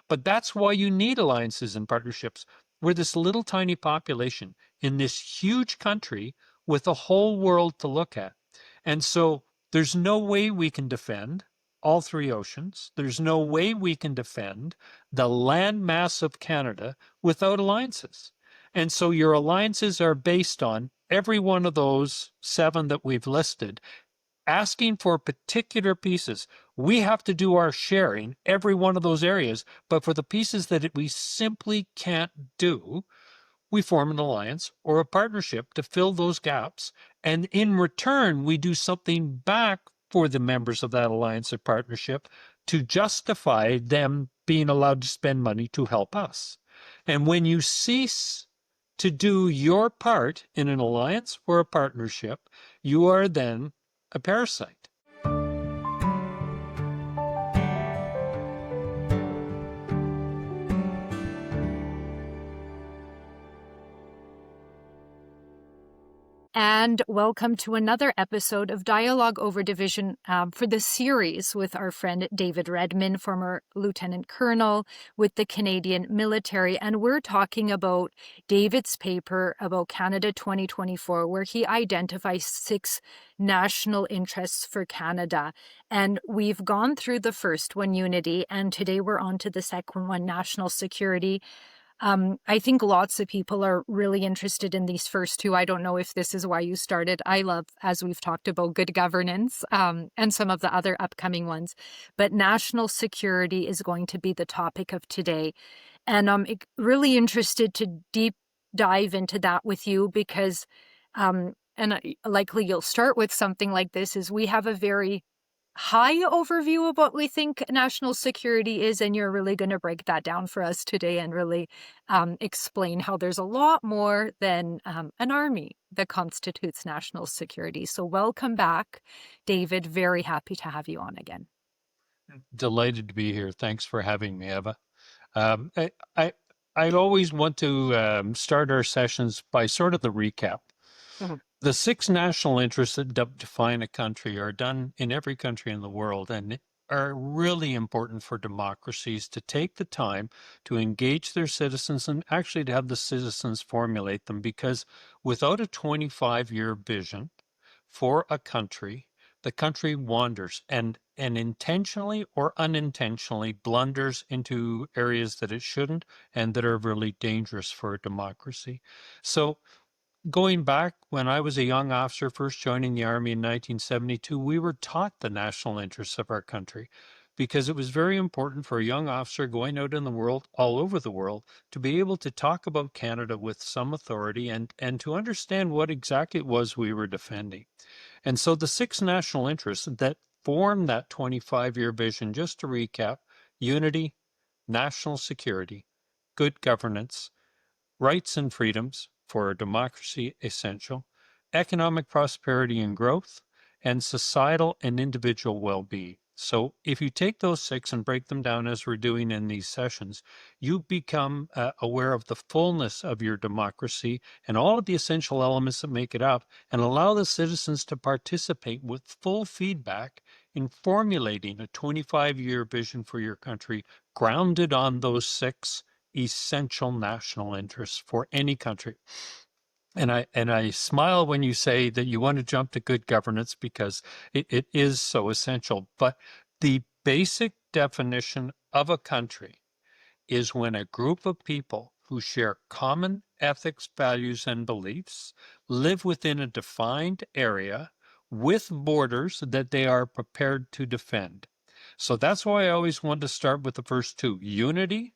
But that's why you need alliances and partnerships. We're this little tiny population in this huge country with a whole world to look at. And so there's no way we can defend all three oceans. There's no way we can defend the land mass of Canada without alliances. And so your alliances are based on every one of those seven that we've listed, asking for particular pieces. We have to do our sharing every one of those areas, but for the pieces that we simply can't do, we form an alliance or a partnership to fill those gaps. And in return, we do something back for the members of that alliance or partnership to justify them being allowed to spend money to help us. And when you cease to do your part in an alliance or a partnership, you are then a parasite. And welcome to another episode of Dialogue Over Division for the series with our friend David Redman, former Lieutenant Colonel with the Canadian military. And we're talking about David's paper about Canada 2024, where he identifies 6 national interests for Canada. And we've gone through the first one, unity, and today we're on to the second one, national security. I think lots of people are really interested in these first two. I don't know if this is why you started. I love, as we've talked about, good governance and some of the other upcoming ones. But national security is going to be the topic of today. And I'm really interested to deep dive into that with you because, likely you'll start with something like this, is we have a very high overview of what we think national security is, and you're really going to break that down for us today and really explain how there's a lot more than an army that constitutes national security. So welcome back, David. Very happy to have you on again. Delighted to be here. Thanks for having me, Eva. I always want to start our sessions by sort of the recap. Mhm. The 6 national interests that define a country are done in every country in the world and are really important for democracies to take the time to engage their citizens and actually to have the citizens formulate them, because without a 25-year vision for a country, the country wanders and intentionally or unintentionally blunders into areas that it shouldn't and that are really dangerous for a democracy. So going back when I was a young officer, first joining the Army in 1972, we were taught the national interests of our country because it was very important for a young officer going out in the world, all over the world, to be able to talk about Canada with some authority and to understand what exactly it was we were defending. And so the 6 national interests that form that 25-year vision, just to recap: unity, national security, good governance, rights and freedoms for a democracy essential, economic prosperity and growth, and societal and individual well-being. So if you take those 6 and break them down as we're doing in these sessions, you become aware of the fullness of your democracy and all of the essential elements that make it up, and allow the citizens to participate with full feedback in formulating a 25-year vision for your country, grounded on those 6 essential national interests for any country. And I smile when you say that you want to jump to good governance, because it is so essential. But the basic definition of a country is when a group of people who share common ethics, values, and beliefs live within a defined area with borders that they are prepared to defend. So that's why I always want to start with the first 2, unity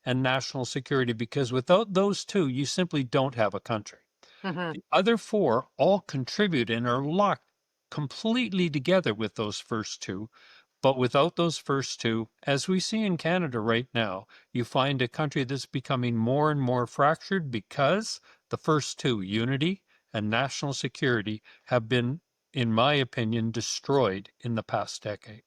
and national security, because without those 2, you simply don't have a country. Mhm. The other 4 all contribute and are locked completely together with those first 2. But without those first 2, as we see in Canada right now, you find a country that's becoming more and more fractured because the first 2, unity and national security, have been, in my opinion, destroyed in the past decade.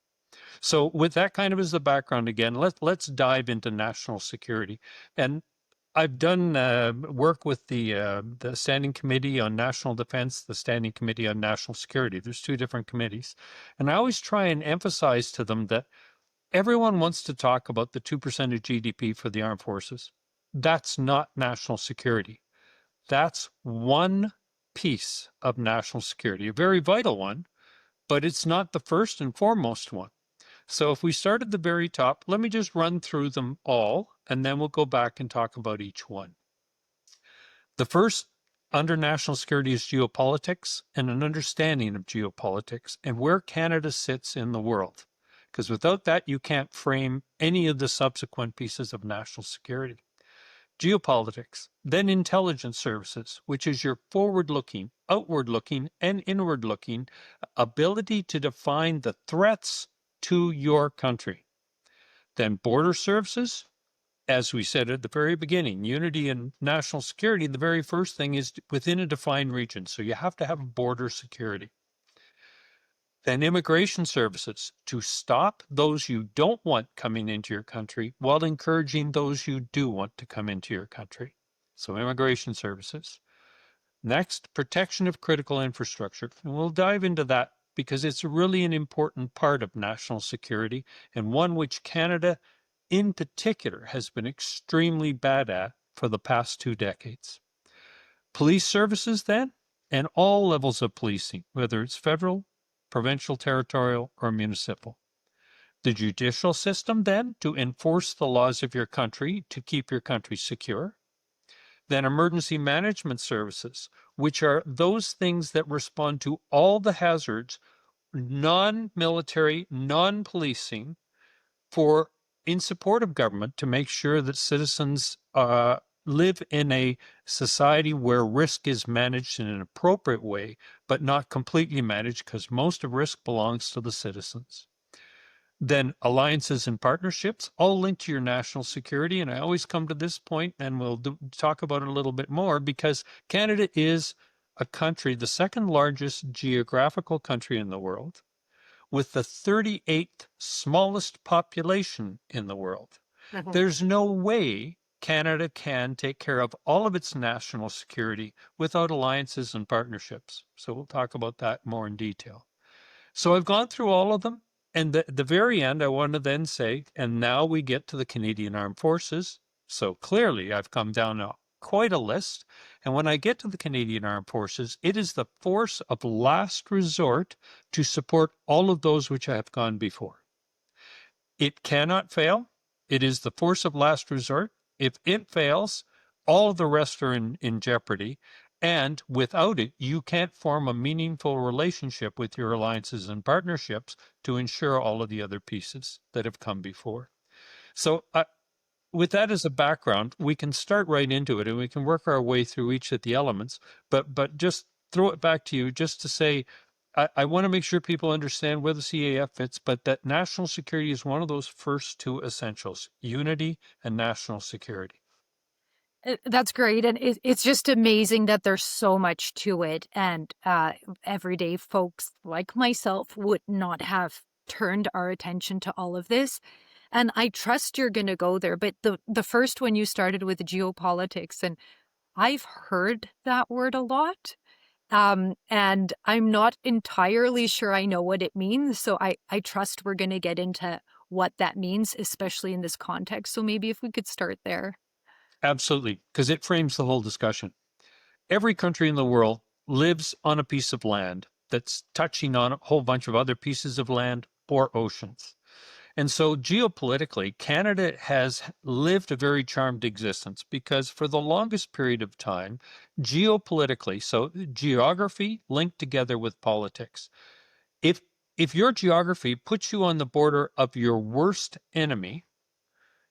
So with that kind of as the background again, let's dive into national security. And I've done work with the Standing Committee on National Defense, the Standing Committee on National Security. There's 2 different committees. And I always try and emphasize to them that Everyone wants to talk about the 2% of GDP for the armed forces. That's not national security. That's one piece of national security, a very vital one, but it's not the first and foremost one. So if we start at the very top, let me just run through them all, and then we'll go back and talk about each one. The first under national security is geopolitics and an understanding of geopolitics and where Canada sits in the world. Because without that, you can't frame any of the subsequent pieces of national security. Geopolitics, then intelligence services, which is your forward-looking, outward-looking, and inward-looking ability to define the threats to your country. Then border services, as we said at the very beginning, unity and national security, the very first thing is within a defined region. So you have to have border security. Then immigration services, to stop those you don't want coming into your country while encouraging those you do want to come into your country. So immigration services. Next, protection of critical infrastructure. And we'll dive into that because it's really an important part of national security and one which Canada in particular has been extremely bad at for the past 2 decades. Police services then, and all levels of policing, whether it's federal, provincial, territorial, or municipal. The judicial system then, to enforce the laws of your country to keep your country secure. Then emergency management services, which are those things that respond to all the hazards, non-military, non-policing, for in support of government to make sure that citizens live in a society where risk is managed in an appropriate way, but not completely managed because most of risk belongs to the citizens. Then alliances and partnerships, all linked to your national security. And I always come to this point, and we'll talk about it a little bit more, because Canada is a country, the second largest geographical country in the world, with the 38th smallest population in the world. There's no way Canada can take care of all of its national security without alliances and partnerships. So we'll talk about that more in detail. So I've gone through all of them. And at the very end, I want to then say, and now we get to the Canadian Armed Forces. So clearly, I've come down quite a list. And when I get to the Canadian Armed Forces, it is the force of last resort to support all of those which I have gone before. It cannot fail. It is the force of last resort. If it fails, all of the rest are in jeopardy. And without it, you can't form a meaningful relationship with your alliances and partnerships to ensure all of the other pieces that have come before. So with that as a background, we can start right into it and we can work our way through each of the elements. But just throw it back to you just to say, I want to make sure people understand where the CAF fits, but that national security is one of those first two essentials, unity and national security. That's great. And it's just amazing that there's so much to it. And everyday folks like myself would not have turned our attention to all of this. And I trust you're going to go there. But the first one you started with geopolitics, and I've heard that word a lot. And I'm not entirely sure I know what it means. So I trust we're going to get into what that means, especially in this context. So maybe if we could start there. Absolutely, because it frames the whole discussion. Every country in the world lives on a piece of land that's touching on a whole bunch of other pieces of land or oceans. And so geopolitically, Canada has lived a very charmed existence because for the longest period of time, geopolitically, so geography linked together with politics. If your geography puts you on the border of your worst enemy,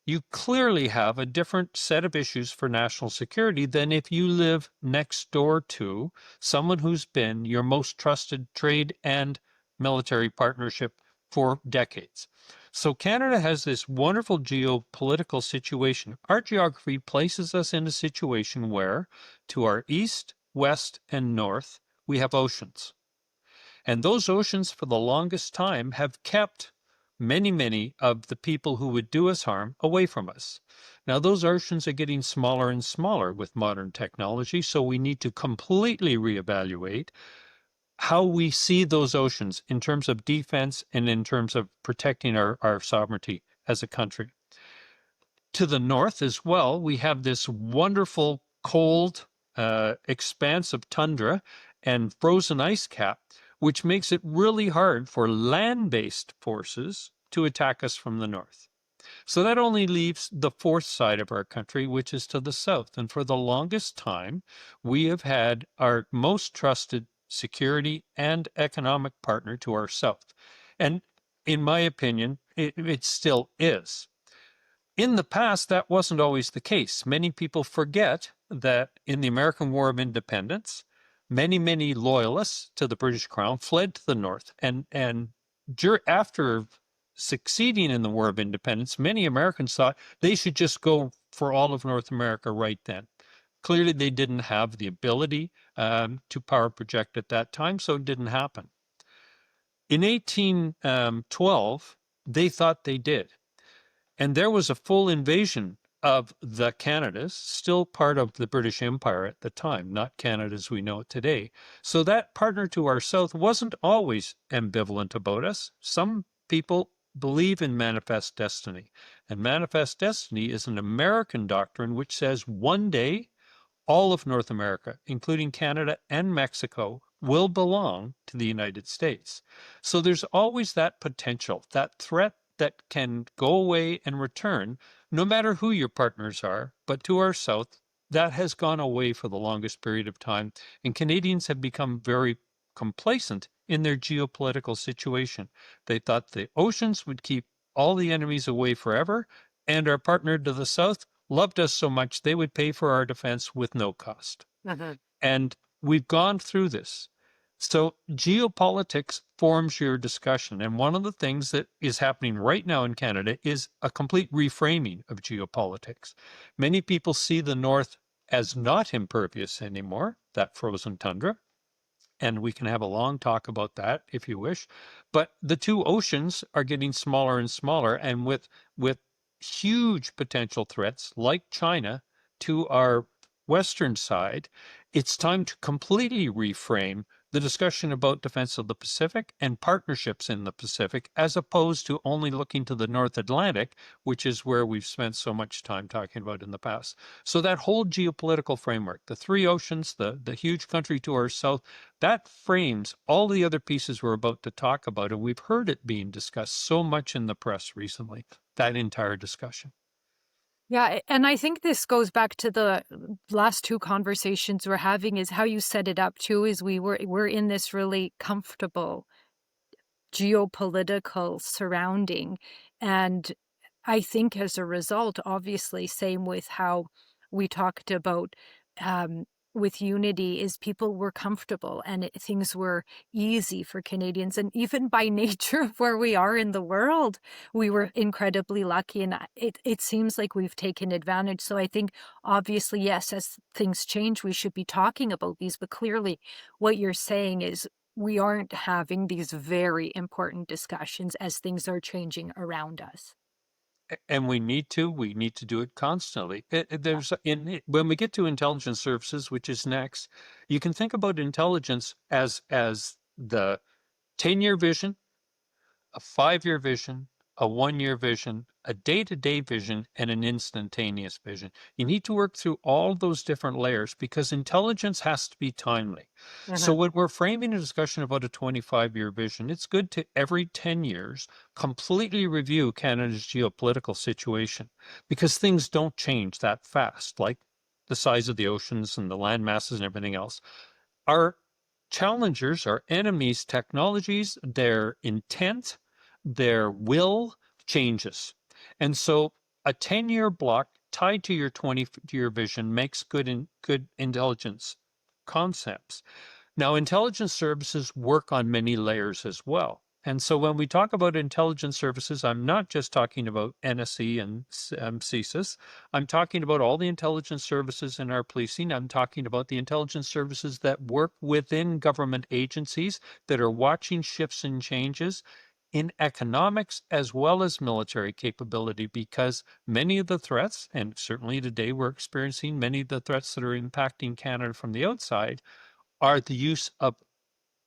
you clearly have a different set of issues for national security than if you live next door to someone who's been your most trusted trade and military partnership for decades. So Canada has this wonderful geopolitical situation. Our geography places us in a situation where to our east, west, and north, we have oceans. And those oceans for the longest time have kept many of the people who would do us harm away from us. Now, those oceans are getting smaller and smaller with modern technology, so we need to completely reevaluate how we see those oceans in terms of defense and in terms of protecting our sovereignty as a country. To the north as well, we have this wonderful cold expanse of tundra and frozen ice cap, which makes it really hard for land-based forces to attack us from the north. So that only leaves the fourth side of our country, which is to the south. And for the longest time, we have had our most trusted security and economic partner to our south. And in my opinion, it still is. In the past, that wasn't always the case. Many people forget that in the American War of Independence, many loyalists to the British Crown fled to the north. And after succeeding in the War of Independence, many Americans thought they should just go for all of North America right then. Clearly, they didn't have the ability to power project at that time, so it didn't happen. In 1812, they thought they did. And there was a full invasion of the Canadas, still part of the British Empire at the time, not Canada as we know it today. So that partner to our south wasn't always ambivalent about us. Some people believe in manifest destiny. And manifest destiny is an American doctrine which says one day all of North America, including Canada and Mexico, will belong to the United States. So there's always that potential, that threat that can go away and return, no matter who your partners are. But to our south, that has gone away for the longest period of time. And Canadians have become very complacent in their geopolitical situation. They thought the oceans would keep all the enemies away forever, and our partner to the south loved us so much they would pay for our defense with no cost. And we've gone through this. So geopolitics forms your discussion. And one of the things that is happening right now in Canada is a complete reframing of geopolitics. Many people see the North as not impervious anymore, that frozen tundra. And we can have a long talk about that if you wish. But the two oceans are getting smaller and smaller, and with huge potential threats like China to our western side, it's time to completely reframe the discussion about defense of the Pacific and partnerships in the Pacific, as opposed to only looking to the North Atlantic, which is where we've spent so much time talking about in the past. So that whole geopolitical framework, the three oceans, the huge country to our south, that frames all the other pieces we're about to talk about. And we've heard it being discussed so much in the press recently, that entire discussion. Yeah, and I think this goes back to the last two conversations we're having, is how you set it up too, is we're in this really comfortable geopolitical surrounding. And I think as a result, obviously, same with how we talked about with unity, is people were comfortable and things were easy for Canadians. And even by nature of where we are in the world, we were incredibly lucky. And it seems like we've taken advantage. So I think, obviously, yes, as things change, we should be talking about these. But clearly, what you're saying is we aren't having these very important discussions as things are changing around us. And we need to do it constantly. When we get to intelligence services, which is next, you can think about intelligence as the 10-year vision, a 5-year vision, a 1-year vision, a day-to-day vision, and an instantaneous vision. You need to work through all those different layers because intelligence has to be timely. So when we're framing a discussion about a 25-year vision, it's good to every 10 years completely review Canada's geopolitical situation because things don't change that fast, like the size of the oceans and the land masses and everything else. Our challengers, our enemies' technologies, their intent, their will changes. And so a 10-year block tied to your 20-year vision makes good intelligence concepts. Now, intelligence services work on many layers as well. And so when we talk about intelligence services, I'm not just talking about NSE and CSIS. I'm talking about all the intelligence services in our policing. I'm talking about the intelligence services that work within government agencies that are watching shifts and changes in economics as well as military capability, because many of the threats, and certainly today we're experiencing many of the threats that are impacting Canada from the outside, are the use of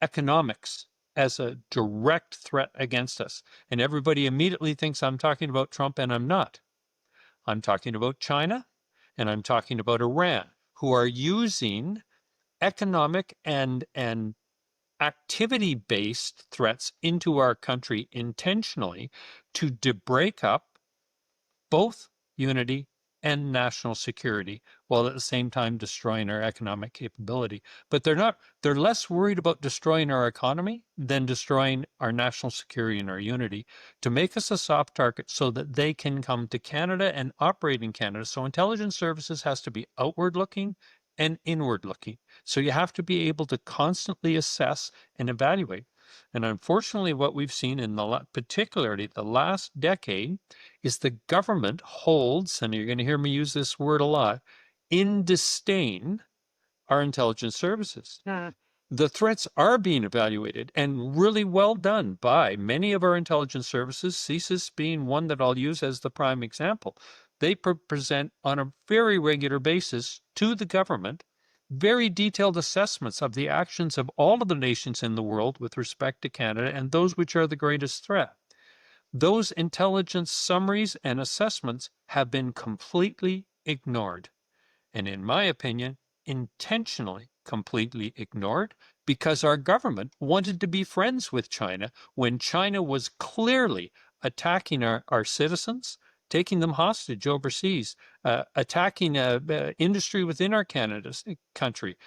economics as a direct threat against us. And everybody immediately thinks I'm talking about Trump, and I'm not. I'm talking about China, and I'm talking about Iran, who are using economic and activity-based threats into our country intentionally to break up both unity and national security, while at the same time destroying our economic capability. But they're less worried about destroying our economy than destroying our national security and our unity to make us a soft target so that they can come to Canada and operate in Canada. So intelligence services has to be outward looking and inward looking. So you have to be able to constantly assess and evaluate. And unfortunately, what we've seen in particularly the last decade is the government holds, and you're going to hear me use this word a lot, in disdain our intelligence services. The threats are being evaluated and really well done by many of our intelligence services, CSIS being one that I'll use as the prime example. They present on a very regular basis to the government very detailed assessments of the actions of all of the nations in the world with respect to Canada and those which are the greatest threat. Those intelligence summaries and assessments have been completely ignored. And in my opinion, intentionally completely ignored because our government wanted to be friends with China when China was clearly attacking our citizens, taking them hostage overseas, attacking industry within our Canada's country,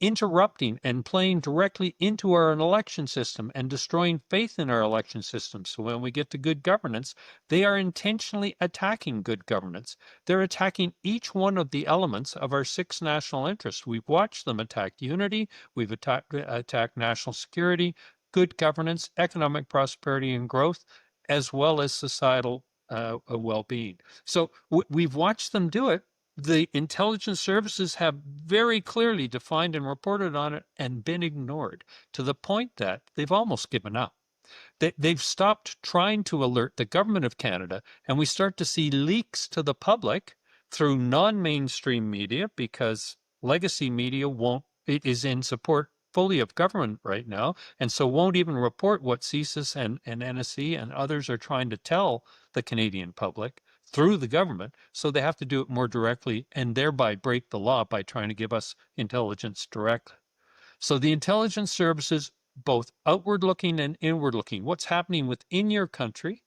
interrupting and playing directly into our election system and destroying faith in our election system. So when we get to good governance, they are intentionally attacking good governance. They're attacking each one of the elements of our six national interests. We've watched them attack unity, we've attacked national security, good governance, economic prosperity and growth, as well as societal well-being. So we've watched them do it. The intelligence services have very clearly defined and reported on it and been ignored to the point that they've almost given up. They've stopped trying to alert the government of Canada, and we start to see leaks to the public through non-mainstream media because legacy media it is in support fully of government right now, and so won't even report what CSIS and NSC and others are trying to tell the Canadian public through the government, so they have to do it more directly and thereby break the law by trying to give us intelligence directly. So the intelligence services, both outward looking and inward looking, what's happening within your country,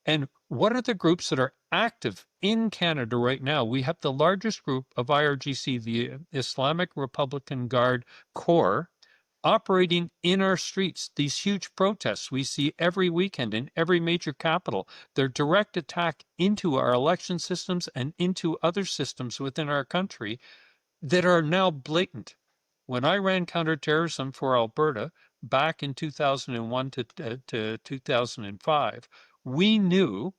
and what are the groups that are active in Canada right now? We have the largest group of IRGC, the Islamic Republican Guard Corps, operating in our streets. These huge protests we see every weekend in every major capital, their direct attack into our election systems and into other systems within our country that are now blatant. When I ran counterterrorism for Alberta back in 2001 to 2005, we knew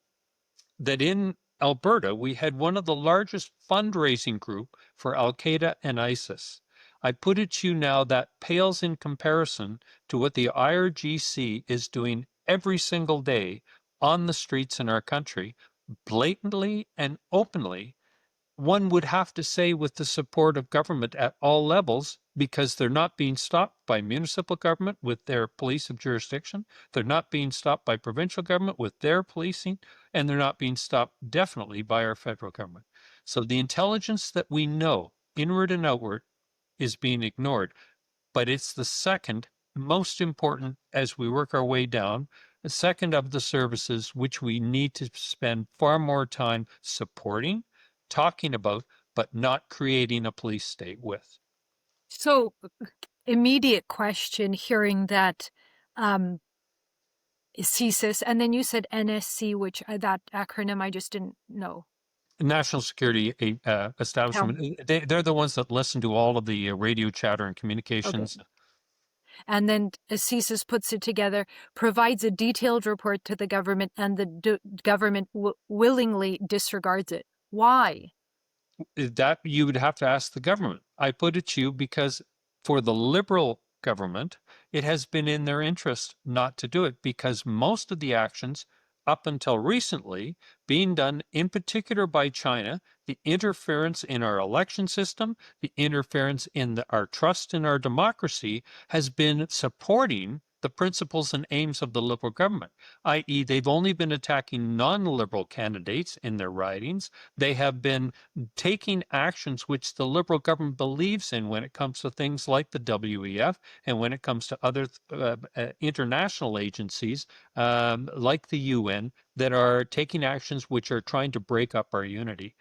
that in Alberta, we had one of the largest fundraising group for Al-Qaeda and ISIS. I put it to you now that pales in comparison to what the IRGC is doing every single day on the streets in our country, blatantly and openly, one would have to say with the support of government at all levels, because they're not being stopped by municipal government with their police of jurisdiction. They're not being stopped by provincial government with their policing, and they're not being stopped definitely by our federal government. So the intelligence that we know, inward and outward, is being ignored. But it's the second most important as we work our way down, the second of the services which we need to spend far more time supporting, talking about, but not creating a police state with. So, immediate question hearing that CSIS, and then you said NSC, which that acronym I just didn't know. National Security Establishment, they're the ones that listen to all of the radio chatter and communications. Okay. And then CSIS puts it together, provides a detailed report to the government, and the government willingly disregards it. Why? That you would have to ask the government. I put it to you because for the Liberal government, it has been in their interest not to do it because most of the actions up until recently being done in particular by China, the interference in our election system, the interference in our trust in our democracy has been supporting the principles and aims of the Liberal government, i.e., they've only been attacking non-Liberal candidates in their ridings. They have been taking actions which the Liberal government believes in when it comes to things like the WEF and when it comes to other international agencies like the UN that are taking actions which are trying to break up our unity.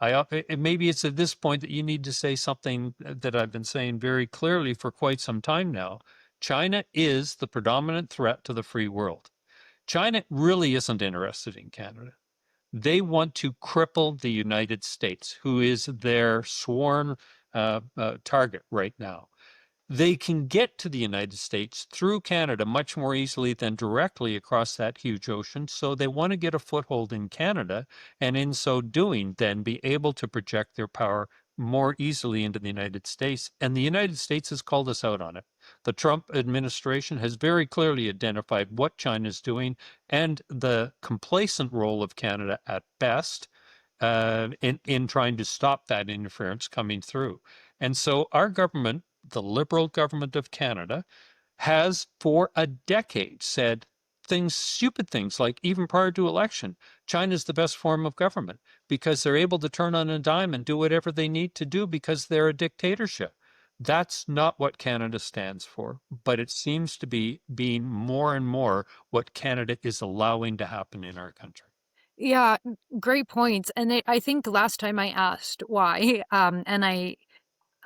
Maybe it's at this point that you need to say something that I've been saying very clearly for quite some time now. China is the predominant threat to the free world. China really isn't interested in Canada. They want to cripple the United States, who is their sworn target right now. They can get to the United States through Canada much more easily than directly across that huge ocean. So they want to get a foothold in Canada, and in so doing, then be able to project their power more easily into the United States. And the United States has called us out on it. The Trump administration has very clearly identified what China is doing and the complacent role of Canada at best in trying to stop that interference coming through. And so our government, the Liberal government of Canada, has for a decade said things, stupid things like even prior to election, China's the best form of government because they're able to turn on a dime and do whatever they need to do because they're a dictatorship. That's not what Canada stands for, but it seems to be being more and more what Canada is allowing to happen in our country. Yeah, great points. And I think last time I asked why, and I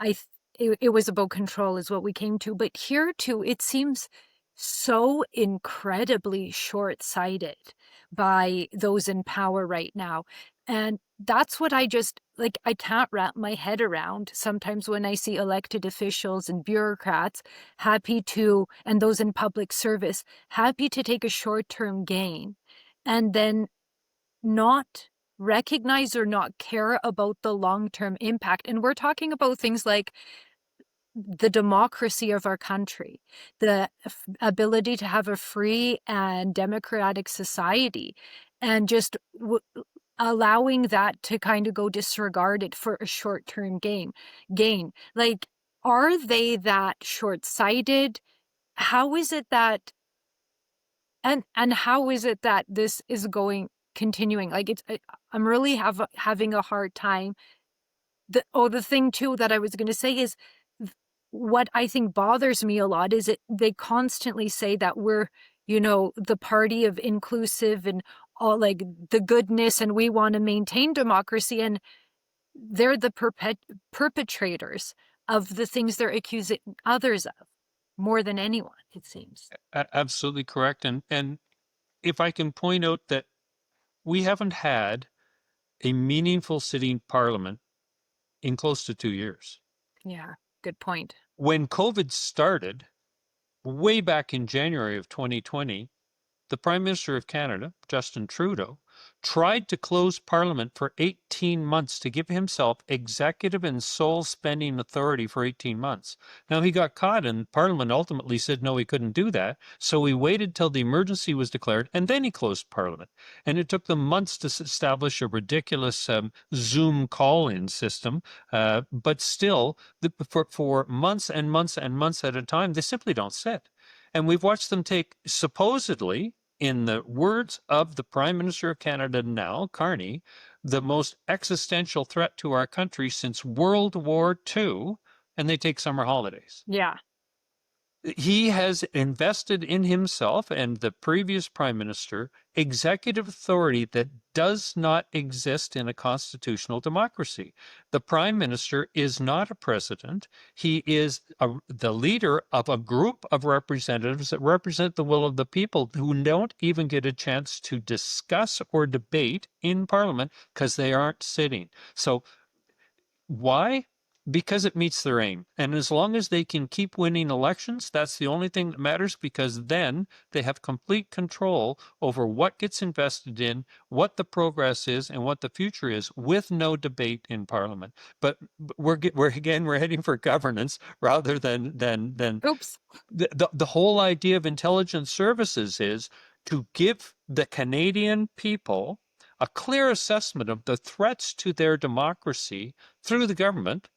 th- it was about control is what we came to. But here too, it seems so incredibly short-sighted by those in power right now. And that's what I just like, I can't wrap my head around sometimes when I see elected officials and bureaucrats and those in public service, happy to take a short-term gain and then not recognize or not care about the long-term impact. And we're talking about things like the democracy of our country, the ability to have a free and democratic society, and just allowing that to kind of go disregarded for a short-term gain. Like, are they that short-sighted? How is it that and how is it that this is continuing? Like I'm really having a hard time. The thing too that I was going to say is what I think bothers me a lot is they constantly say that we're, the party of inclusive and all like the goodness and we want to maintain democracy, and they're the perpetrators of the things they're accusing others of more than anyone, it seems. Absolutely correct. And if I can point out that we haven't had a meaningful sitting parliament in close to 2 years. Yeah, good point. When COVID started, way back in January of 2020, the Prime Minister of Canada, Justin Trudeau, tried to close Parliament for 18 months to give himself executive and sole spending authority for 18 months. Now, he got caught, and Parliament ultimately said no, he couldn't do that. So he waited till the emergency was declared, and then he closed Parliament. And it took them months to establish a ridiculous Zoom call-in system. But still, for months and months and months at a time, they simply don't sit. And we've watched them take supposedly, in the words of the Prime Minister of Canada now, Carney, the most existential threat to our country since World War II, and they take summer holidays. Yeah. He has invested in himself and the previous prime minister executive authority that does not exist in a constitutional democracy. The prime minister is not a president. He is the leader of a group of representatives that represent the will of the people who don't even get a chance to discuss or debate in parliament because they aren't sitting. So why? Because it meets their aim. And as long as they can keep winning elections, that's the only thing that matters, because then they have complete control over what gets invested in, what the progress is, and what the future is, with no debate in Parliament. But we're heading for governance rather than Oops. the whole idea of intelligence services is to give the Canadian people a clear assessment of the threats to their democracy through the government,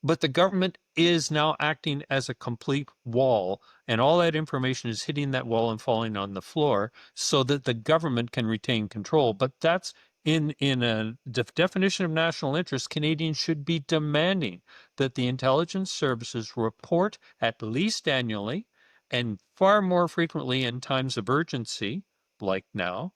but the government is now acting as a complete wall, and all that information is hitting that wall and falling on the floor so that the government can retain control. But that's in a definition of national interest. Canadians should be demanding that the intelligence services report at least annually and far more frequently in times of urgency, like now,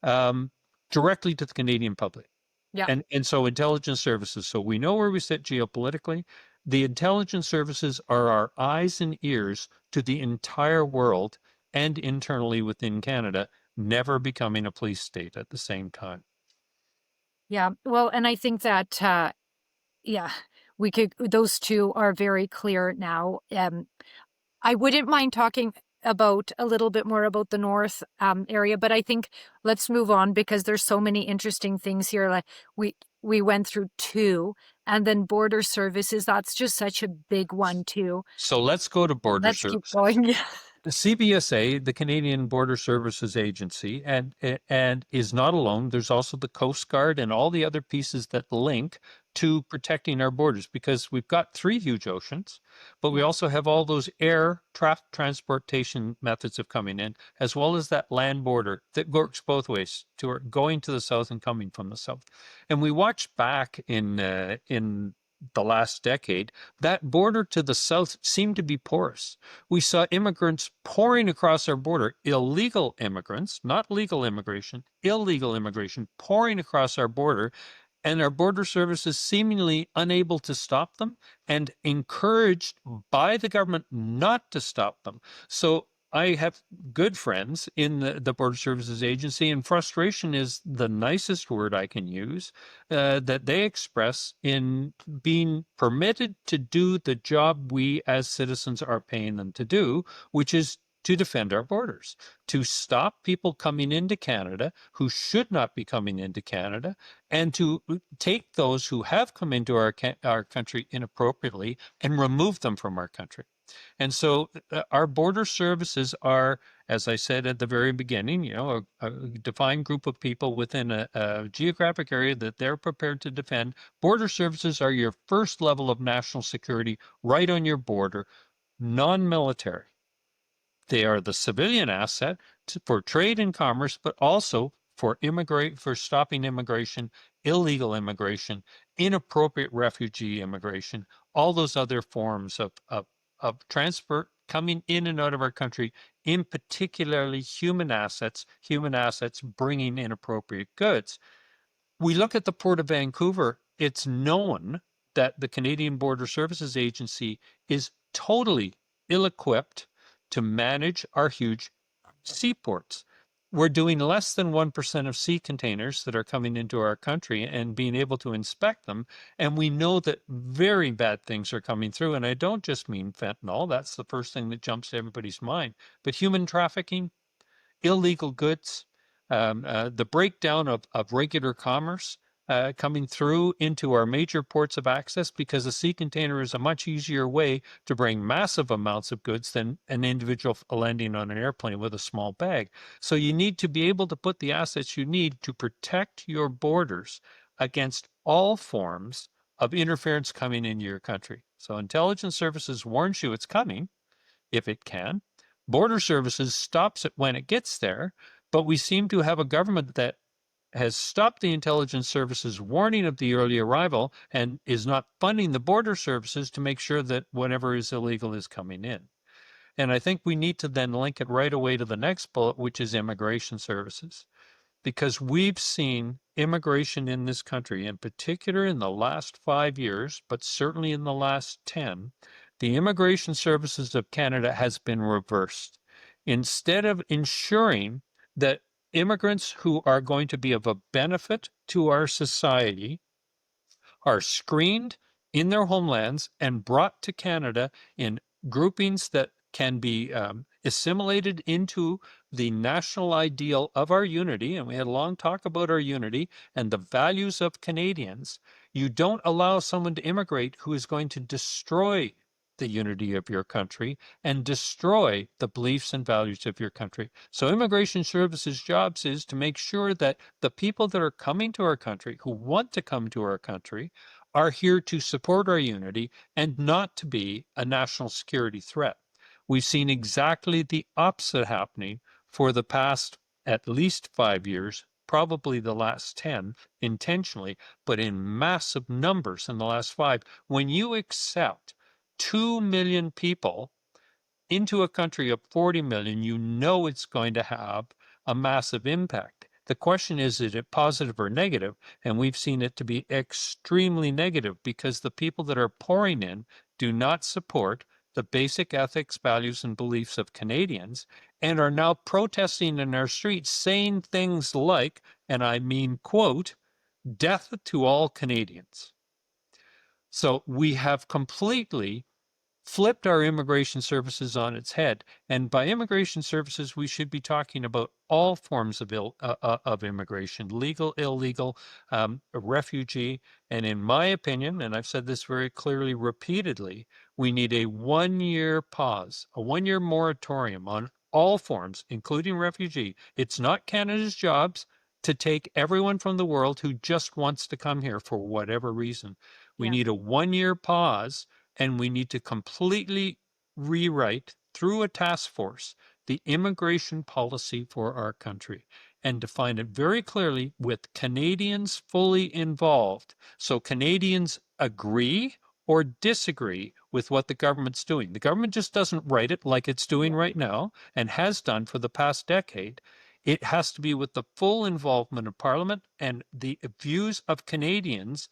um, directly to the Canadian public. Yeah. And so intelligence services. So we know where we sit geopolitically. The intelligence services are our eyes and ears to the entire world and internally within Canada, never becoming a police state at the same time. Yeah. Well, and I think that, yeah, those two are very clear now. I wouldn't mind talking about a little bit more about the north area, but I think let's move on because there's so many interesting things here. Like we went through two, and then border services. That's just such a big one too. So let's go to border Let's keep services. going. The CBSA, the Canadian Border Services Agency, and is not alone. There's also the Coast Guard and all the other pieces that link to protecting our borders, because we've got three huge oceans, but we Yeah. also have all those air transportation methods of coming in, as well as that land border that works both ways, to going to the south and coming from the south. And we watched back in the last decade, that border to the south seemed to be porous. We saw immigrants pouring across our border, illegal immigrants, not legal immigration, illegal immigration pouring across our border, and our border services seemingly unable to stop them and encouraged by the government not to stop them. So I have good friends in the Border Services Agency, and frustration is the nicest word I can use, that they express in being permitted to do the job we as citizens are paying them to do, which is to defend our borders, to stop people coming into Canada who should not be coming into Canada, and to take those who have come into our country inappropriately and remove them from our country. And so our border services are, as I said at the very beginning, a defined group of people within a geographic area that they're prepared to defend. Border services are your first level of national security right on your border, non-military. They are the civilian asset for trade and commerce, but also for stopping immigration, illegal immigration, inappropriate refugee immigration, all those other forms of transport coming in and out of our country, in particularly human assets bringing inappropriate goods. We look at the Port of Vancouver, it's known that the Canadian Border Services Agency is totally ill-equipped to manage our huge seaports. We're doing less than 1% of sea containers that are coming into our country and being able to inspect them. And we know that very bad things are coming through. And I don't just mean fentanyl. That's the first thing that jumps to everybody's mind. But human trafficking, illegal goods, the breakdown of regular commerce coming through into our major ports of access, because a sea container is a much easier way to bring massive amounts of goods than an individual landing on an airplane with a small bag. So you need to be able to put the assets you need to protect your borders against all forms of interference coming into your country. So intelligence services warns you it's coming, if it can. Border services stops it when it gets there, but we seem to have a government that has stopped the intelligence services warning of the early arrival and is not funding the border services to make sure that whatever is illegal is coming in. And I think we need to then link it right away to the next bullet, which is immigration services, because we've seen immigration in this country, in particular in the last 5 years, but certainly in the last 10, the immigration services of Canada has been reversed. Instead of ensuring that immigrants who are going to be of a benefit to our society are screened in their homelands and brought to Canada in groupings that can be assimilated into the national ideal of our unity. And we had a long talk about our unity and the values of Canadians. You don't allow someone to immigrate who is going to destroy the unity of your country and destroy the beliefs and values of your country. So immigration services jobs is to make sure that the people that are coming to our country, who want to come to our country, are here to support our unity and not to be a national security threat. We've seen exactly the opposite happening for the past at least 5 years, probably the last 10 intentionally, but in massive numbers in the last five. When you accept 2 million people into a country of 40 million, you know it's going to have a massive impact. The question is it positive or negative? And we've seen it to be extremely negative because the people that are pouring in do not support the basic ethics, values, and beliefs of Canadians and are now protesting in our streets saying things like, and I mean, quote, death to all Canadians. So we have completely flipped our immigration services on its head. And by immigration services, we should be talking about all forms of immigration, legal, illegal, refugee. And in my opinion, and I've said this very clearly repeatedly, we need a 1-year pause, a 1-year moratorium on all forms, including refugee. It's not Canada's jobs to take everyone from the world who just wants to come here for whatever reason. We Yeah. need a 1-year pause, and we need to completely rewrite through a task force the immigration policy for our country and define it very clearly with Canadians fully involved. So Canadians agree or disagree with what the government's doing. The government just doesn't write it like it's doing Yeah. right now and has done for the past decade. It has to be with the full involvement of Parliament and the views of Canadians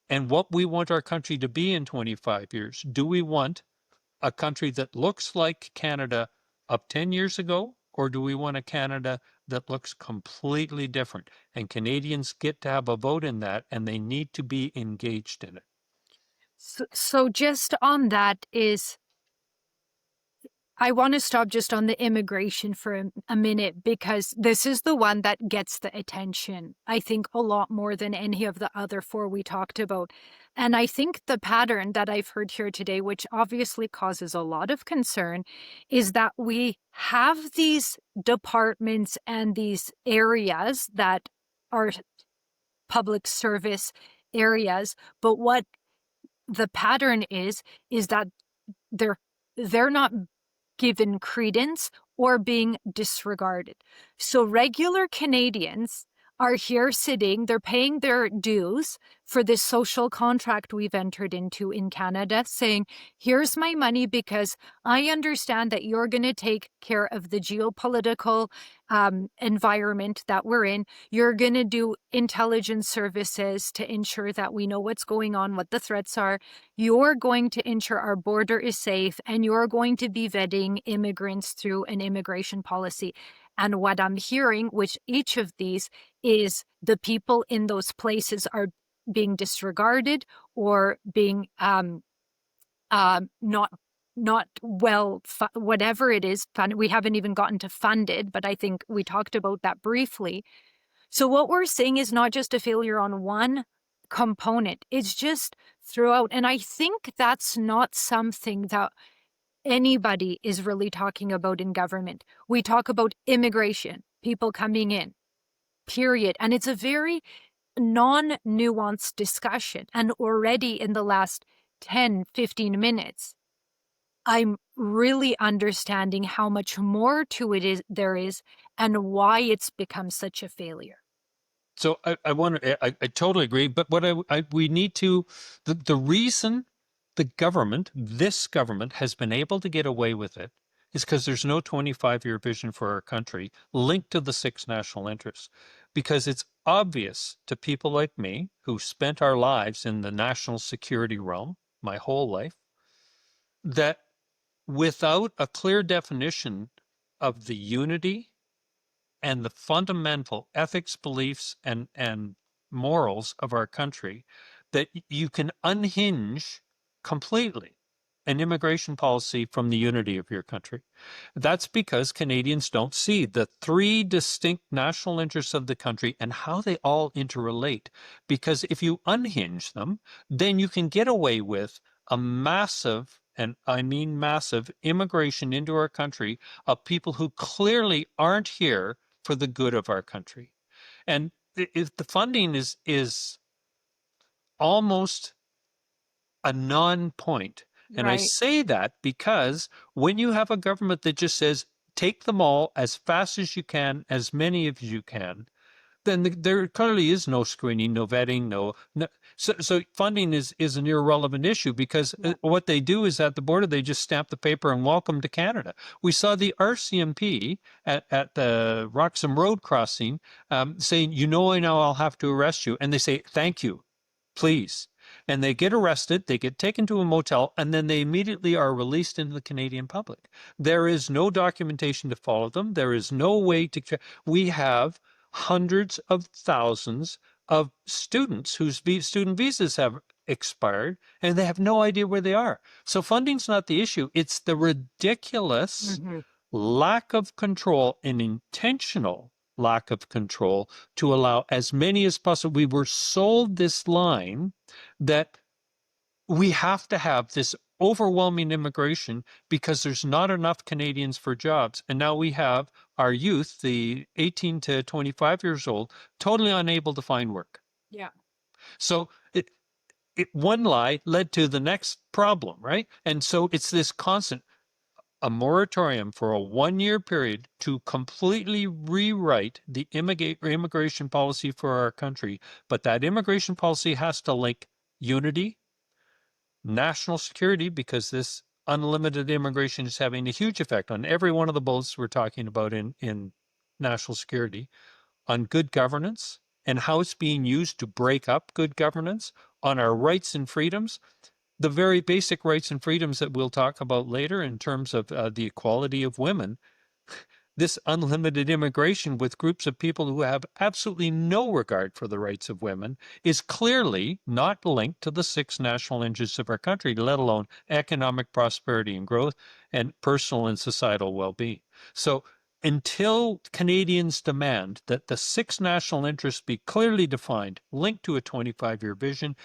and what we want our country to be in 25 years. Do we want a country that looks like Canada of 10 years ago, or do we want a Canada that looks completely different? And Canadians get to have a vote in that, and they need to be engaged in it. So just on that is, I want to stop just on the immigration for a minute, because this is the one that gets the attention, I think, a lot more than any of the other four we talked about. And I think the pattern that I've heard here today, which obviously causes a lot of concern, is that we have these departments and these areas that are public service areas, but what the pattern is that they're they're not given credence or being disregarded. So regular Canadians are here sitting, they're paying their dues for this social contract we've entered into in Canada, saying, here's my money because I understand that you're going to take care of the geopolitical environment that we're in. You're going to do intelligence services to ensure that we know what's going on, what the threats are. You're going to ensure our border is safe, and you're going to be vetting immigrants through an immigration policy. And what I'm hearing, which each of these is the people in those places are being disregarded or being not well, whatever it is. We haven't even gotten to funded, but I think we talked about that briefly. So what we're seeing is not just a failure on one component, it's just throughout. And I think that's not something that anybody is really talking about in government. We talk about immigration, people coming in, period. And it's a very non-nuanced discussion. And already in the last 10, 15 minutes, I'm really understanding how much more to it there is and why it's become such a failure. So I totally agree. But what we need to, the reason this government has been able to get away with it is because there's no 25-year vision for our country linked to the six national interests. Because it's obvious to people like me who spent our lives in the national security realm, my whole life, that without a clear definition of the unity and the fundamental ethics, beliefs, and morals of our country, that you can unhinge completely an immigration policy from the unity of your country. That's because Canadians don't see the three distinct national interests of the country and how they all interrelate. Because if you unhinge them, then you can get away with a massive and I mean massive, immigration into our country of people who clearly aren't here for the good of our country. And if the funding is almost a non-point. And I Right. say that because when you have a government that just says, take them all as fast as you can, as many of you can, then there clearly is no screening, no vetting, no. So funding is an irrelevant issue because Yeah. what they do is at the border, they just stamp the paper and welcome to Canada. We saw the RCMP at the Roxham Road crossing saying, I know I'll have to arrest you. And they say, thank you, please. And they get arrested, they get taken to a motel, and then they immediately are released into the Canadian public. There is no documentation to follow them. There is no way to. We have hundreds of thousands of students whose student visas have expired and they have no idea where they are. So funding's not the issue. It's the ridiculous Mm-hmm. lack of control and intentional lack of control to allow as many as possible. We were sold this line that we have to have this overwhelming immigration because there's not enough Canadians for jobs. And now we have our youth, the 18 to 25 years old, totally unable to find work. Yeah. So one lie led to the next problem, right? And so it's this constant, a moratorium for a 1-year period to completely rewrite the immigration policy for our country. But that immigration policy has to link unity, national security, because this unlimited immigration is having a huge effect on every one of the bullets we're talking about in national security, on good governance and how it's being used to break up good governance, on our rights and freedoms, the very basic rights and freedoms that we'll talk about later in terms of the equality of women. This unlimited immigration with groups of people who have absolutely no regard for the rights of women is clearly not linked to the 6 national interests of our country, let alone economic prosperity and growth and personal and societal well-being. So until Canadians demand that the 6 national interests be clearly defined, linked to a 25-year vision,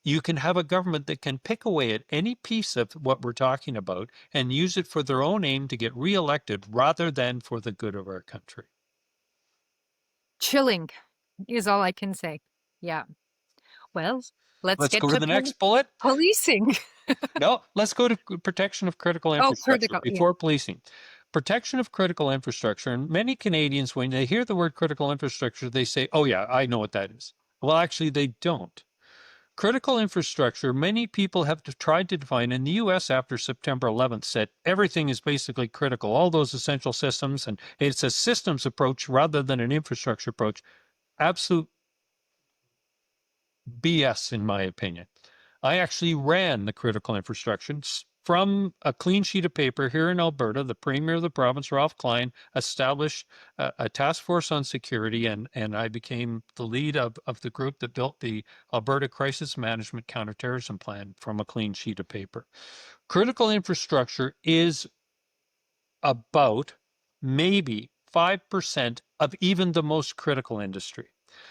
you can have a government that can pick away at any piece of what we're talking about and use it for their own aim to get reelected rather than for the good of our country. Chilling is all I can say. Yeah. Well, let's Let's get go to to the next bullet. policing. No, let's go to protection of critical Oh, infrastructure critical. Yeah. before policing. Protection of critical infrastructure. And many Canadians, when they hear the word critical infrastructure, they say, oh, yeah, I know what that is. Well, actually, they don't. Critical infrastructure, many people have tried to define, and the US after September 11th said everything is basically critical, all those essential systems, and it's a systems approach rather than an infrastructure approach. Absolute BS, in my opinion. I actually ran the critical infrastructure from a clean sheet of paper here in Alberta. The Premier of the province, Ralph Klein, established a task force on security, and I became the lead of the group that built the Alberta Crisis Management Counterterrorism Plan from a clean sheet of paper. Critical infrastructure is about maybe 5% of even the most critical industry.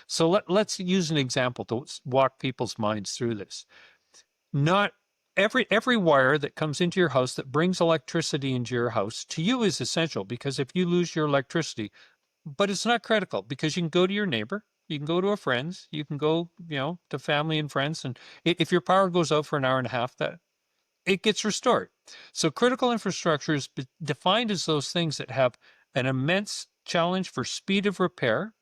So let's use an example to walk people's minds through this. Not every wire that comes into your house that brings electricity into your house to you is essential, because if you lose your electricity, but it's not critical because you can go to your neighbor, you can go to a friend's, you can go, to family and friends. And if your power goes out for an hour and a half, that it gets restored. So critical infrastructure is defined as those things that have an immense challenge for speed of repair,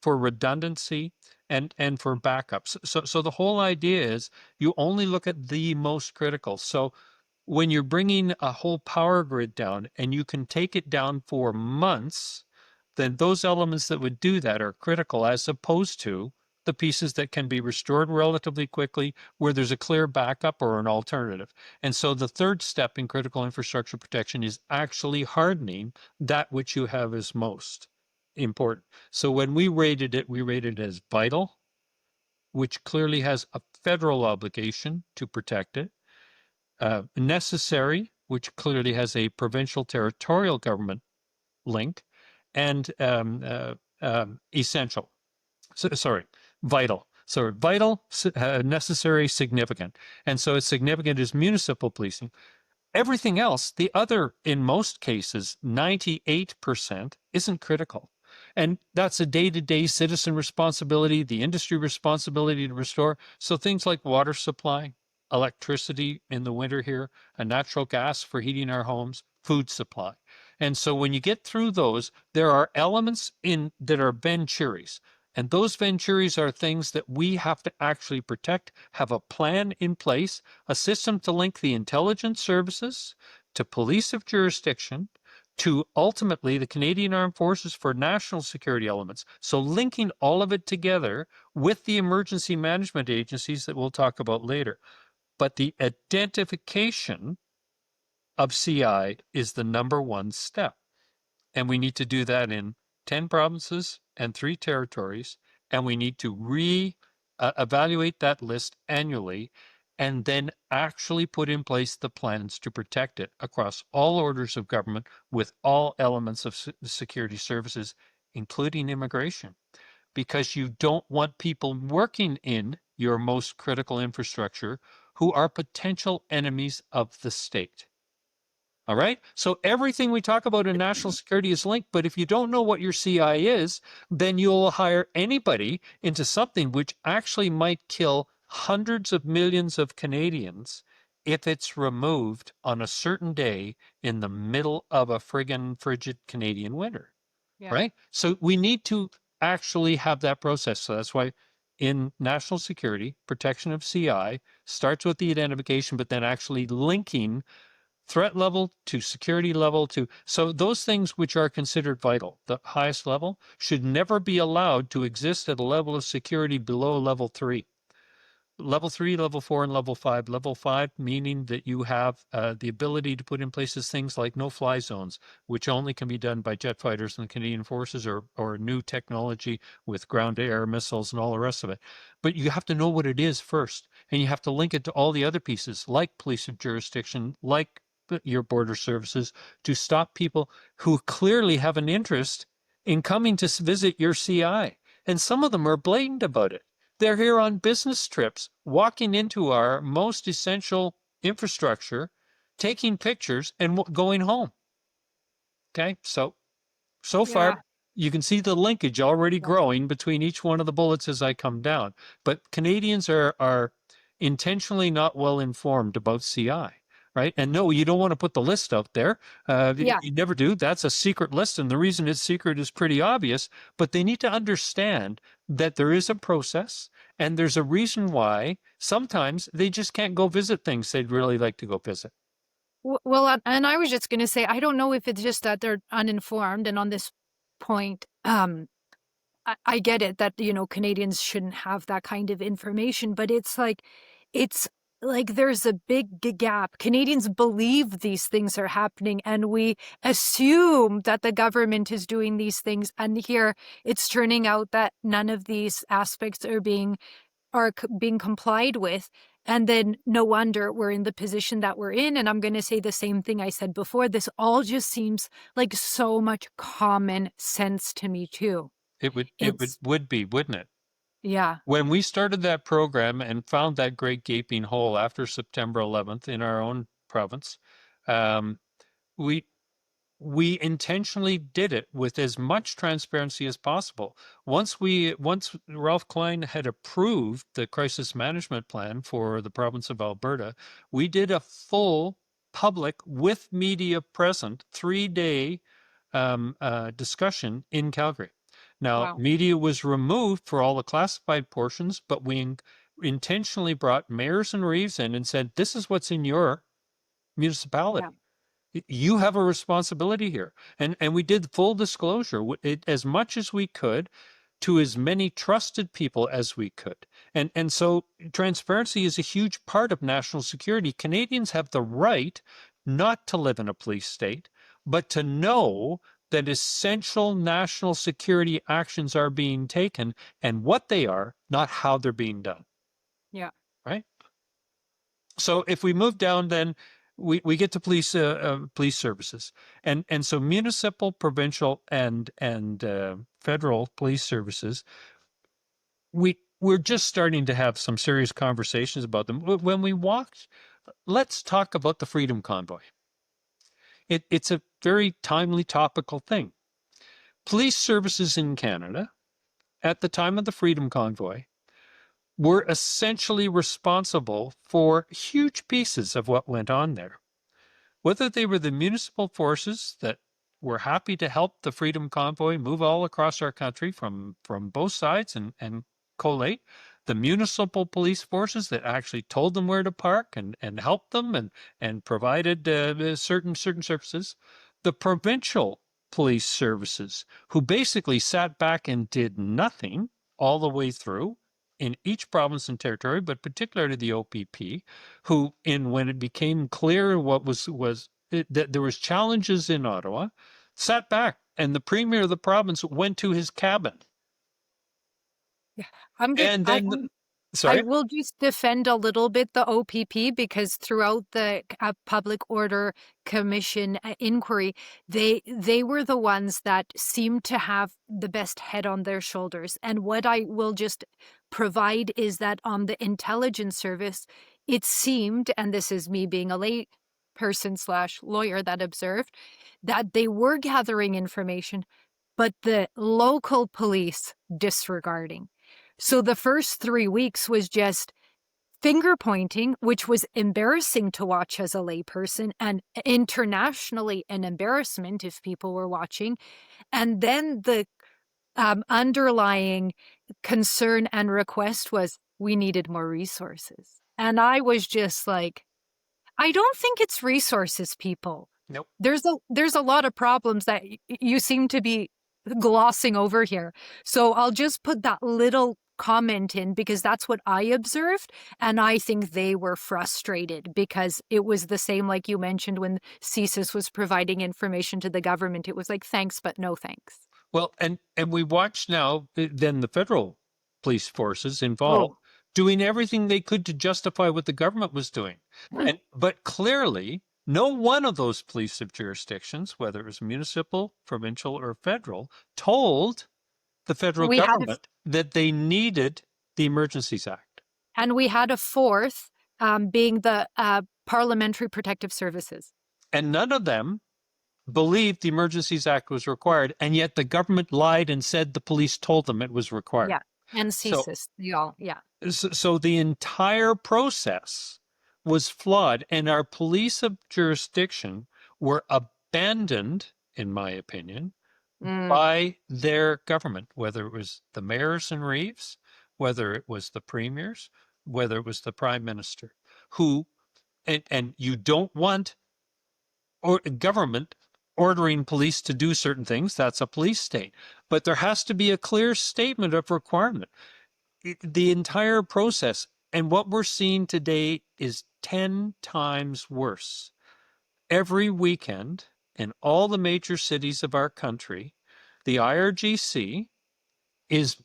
for redundancy, and for backups. So the whole idea is you only look at the most critical. So when you're bringing a whole power grid down and you can take it down for months, then those elements that would do that are critical, as opposed to the pieces that can be restored relatively quickly where there's a clear backup or an alternative. And so the third step in critical infrastructure protection is actually hardening that which you have as most important. So when we rated it as vital, which clearly has a federal obligation to protect it, necessary, which clearly has a provincial territorial government link, and essential. Sorry, vital. So vital, necessary, significant. And so it's significant is municipal policing. Everything else, the other, in most cases, 98% isn't critical. And that's a day-to-day citizen responsibility, the industry responsibility to restore. So things like water supply, electricity in the winter here, a natural gas for heating our homes, food supply. And so when you get through those, there are elements in that are venturies. And those venturies are things that we have to actually protect, have a plan in place, a system to link the intelligence services to police of jurisdiction to ultimately the Canadian Armed Forces for national security elements. So linking all of it together with the emergency management agencies that we'll talk about later. But the identification of CI is the number one step. And we need to do that in 10 provinces and 3 territories. And we need to evaluate that list annually and then actually put in place the plans to protect it across all orders of government with all elements of security services, including immigration, because you don't want people working in your most critical infrastructure who are potential enemies of the state. All right. So everything we talk about in national security is linked. But if you don't know what your CI is, then you'll hire anybody into something which actually might kill hundreds of millions of Canadians if it's removed on a certain day in the middle of a friggin' frigid Canadian winter. Yeah. Right. So we need to actually have that process. So that's why in national security, protection of CI starts with the identification, but then actually linking threat level to security level to, so those things which are considered vital, the highest level, should never be allowed to exist at a level of security below level 3. Level 3, level 4, and level 5. Level 5 meaning that you have the ability to put in places things like no-fly zones, which only can be done by jet fighters and the Canadian Forces, or new technology with ground-to-air missiles and all the rest of it. But you have to know what it is first, and you have to link it to all the other pieces, like police of jurisdiction, like your border services, to stop people who clearly have an interest in coming to visit your CI. And some of them are blatant about it. They're here on business trips, walking into our most essential infrastructure, taking pictures, and going home. Okay, so Yeah. far, you can see the linkage already Yeah. growing between each one of the bullets as I come down. But Canadians are intentionally not well informed about CI, right? And no, you don't want to put the list out there. Yeah. You never do. That's a secret list. And the reason it's secret is pretty obvious. But they need to understand that there is a process and there's a reason why sometimes they just can't go visit things they'd really like to go visit. Well, and I was just going to say, I don't know if it's just that they're uninformed. And on this point, I get it that, Canadians shouldn't have that kind of information, but it's like there's a big gap. Canadians believe these things are happening, and we assume that the government is doing these things. And here it's turning out that none of these aspects are being complied with. And then no wonder we're in the position that we're in. And I'm going to say the same thing I said before. This all just seems like so much common sense to me, too. It It's, would be, wouldn't it? yeah, When we started that program and found that great gaping hole after September 11th in our own province, um, we we intentionally did it with as much transparency as possible. Once Ralph Klein had approved the crisis management plan for the province of Alberta, we did a full public with media present 3-day discussion in Calgary. Now, wow, media was removed for all the classified portions, but we intentionally brought mayors and reeves in and said, this is what's in your yeah, municipality. You have a responsibility here. And we did full disclosure as much as we could to as many trusted people as we could. And so transparency is a huge part of national security. Canadians have the right not to live in a police state, but to know that essential national security actions are being taken and what they are, not how they're being done. yeah, Right? So if we move down, then we get to police services, and so municipal, provincial, and federal police services. We're just starting to have some serious conversations about them. When we walked let's talk about the Freedom Convoy. It's a very timely, topical thing. Police services in Canada at the time of the Freedom Convoy were essentially responsible for huge pieces of what went on there. Whether they were the municipal forces that were happy to help the Freedom Convoy move all across our country from both sides and collate, the municipal police forces that actually told them where to park and helped them and provided certain services, the provincial police services who basically sat back and did nothing all the way through in each province and territory, but particularly the OPP, who, when it became clear what that there was challenges in Ottawa, sat back, and the premier of the province went to his cabin. Yeah, I'm good. And then, I sorry, will just defend a little bit the OPP because throughout the Public Order Commission inquiry, they were the ones that seemed to have the best head on their shoulders. And what I will just provide is that on the intelligence service, it seemed, and this is me being a lay person slash lawyer that observed, that they were gathering information, but the local police disregarding. So the first 3 weeks was just finger pointing, which was embarrassing to watch as a layperson and internationally an embarrassment if people were watching. And then the underlying concern and request was we needed more resources. And I was just like, I don't think it's resources, people. nope. There's a lot of problems that you seem to be glossing over here. So I'll just put that little comment in because that's what I observed, and I think they were frustrated because it was the same like you mentioned when CSIS was providing information to the government. It was like thanks but no thanks. Well, and we watch now then the federal police forces Oh, involved doing everything they could to justify what the government was doing. But clearly, no one of those police jurisdictions, whether it was municipal, provincial, or federal, told the federal we had a government that they needed the Emergencies Act. and we had a fourth being the Parliamentary Protective Services. And none of them believed the Emergencies Act was required, and yet the government lied and said the police told them it was required. Yeah, and So, CSIS, y'all, yeah. so the entire process was flawed, and our police of jurisdiction were abandoned, in my opinion, by their government, whether it was the mayors and reeves, whether it was the premiers, whether it was the prime minister, who, and you don't want or government ordering police to do certain things. That's a police state. But there has to be a clear statement of requirement. The entire process. And what we're seeing today is 10 times worse. Every weekend in all the major cities of our country, the IRGC is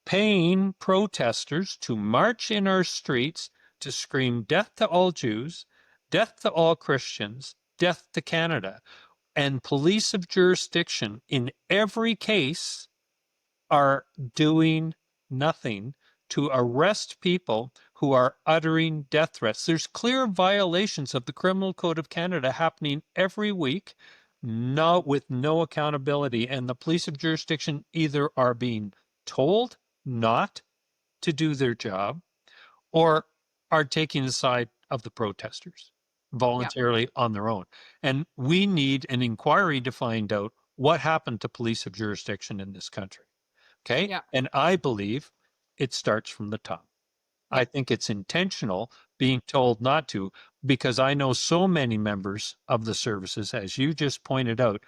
paying protesters to march in our streets to scream death to all Jews, death to all Christians, death to Canada. And police of jurisdiction in every case are doing nothing to arrest people who are uttering death threats. There's clear violations of the Criminal Code of Canada happening every week, with no accountability. And the police of jurisdiction either are being told not to do their job or are taking the side of the protesters voluntarily on their own. And we need an inquiry to find out what happened to police of jurisdiction in this country. Okay. Yeah. And I believe it starts from the top. I think it's intentional being told not to, because I know so many members of the services, as you just pointed out,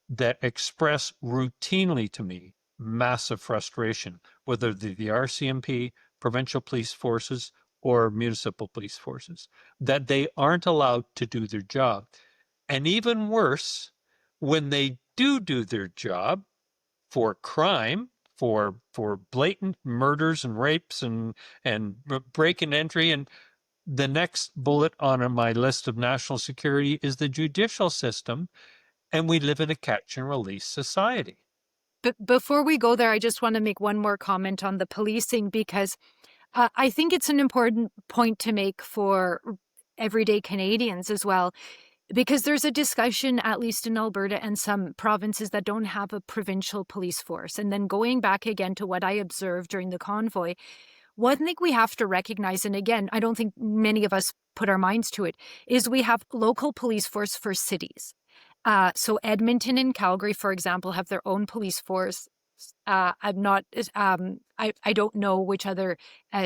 that express routinely to me massive frustration, whether the RCMP, provincial police forces, or municipal police forces, that they aren't allowed to do their job. And even worse, when they do their job for crime, for blatant murders and rapes and break and entry, and the next bullet on my list of national security is the judicial system, and we live in a catch and release society. But before we go there, I just want to make one more comment on the policing because I think it's an important point to make for everyday Canadians as well, because there's a discussion, at least in Alberta and some provinces that don't have a provincial police force. And then going back again to what I observed during the convoy, one thing we have to recognize, and again, I don't think many of us put our minds to it, is we have local police force for cities. So Edmonton and Calgary, for example, have their own police force. I'm not. I don't know which other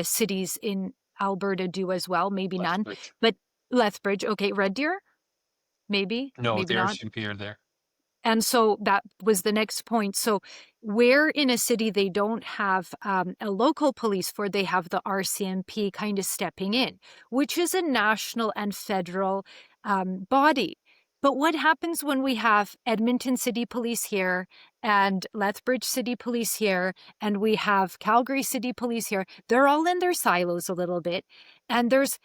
cities in Alberta do as well. Maybe none. Lethbridge. But Lethbridge, okay. Red Deer, maybe, No, maybe the not. RCMP are there. And so that was the next point. So where in a city they don't have a local police force, they have the RCMP kind of stepping in, which is a national and federal body. But what happens when we have Edmonton City Police here and Lethbridge City Police here, and we have Calgary City Police here? They're all in their silos a little bit. And there's,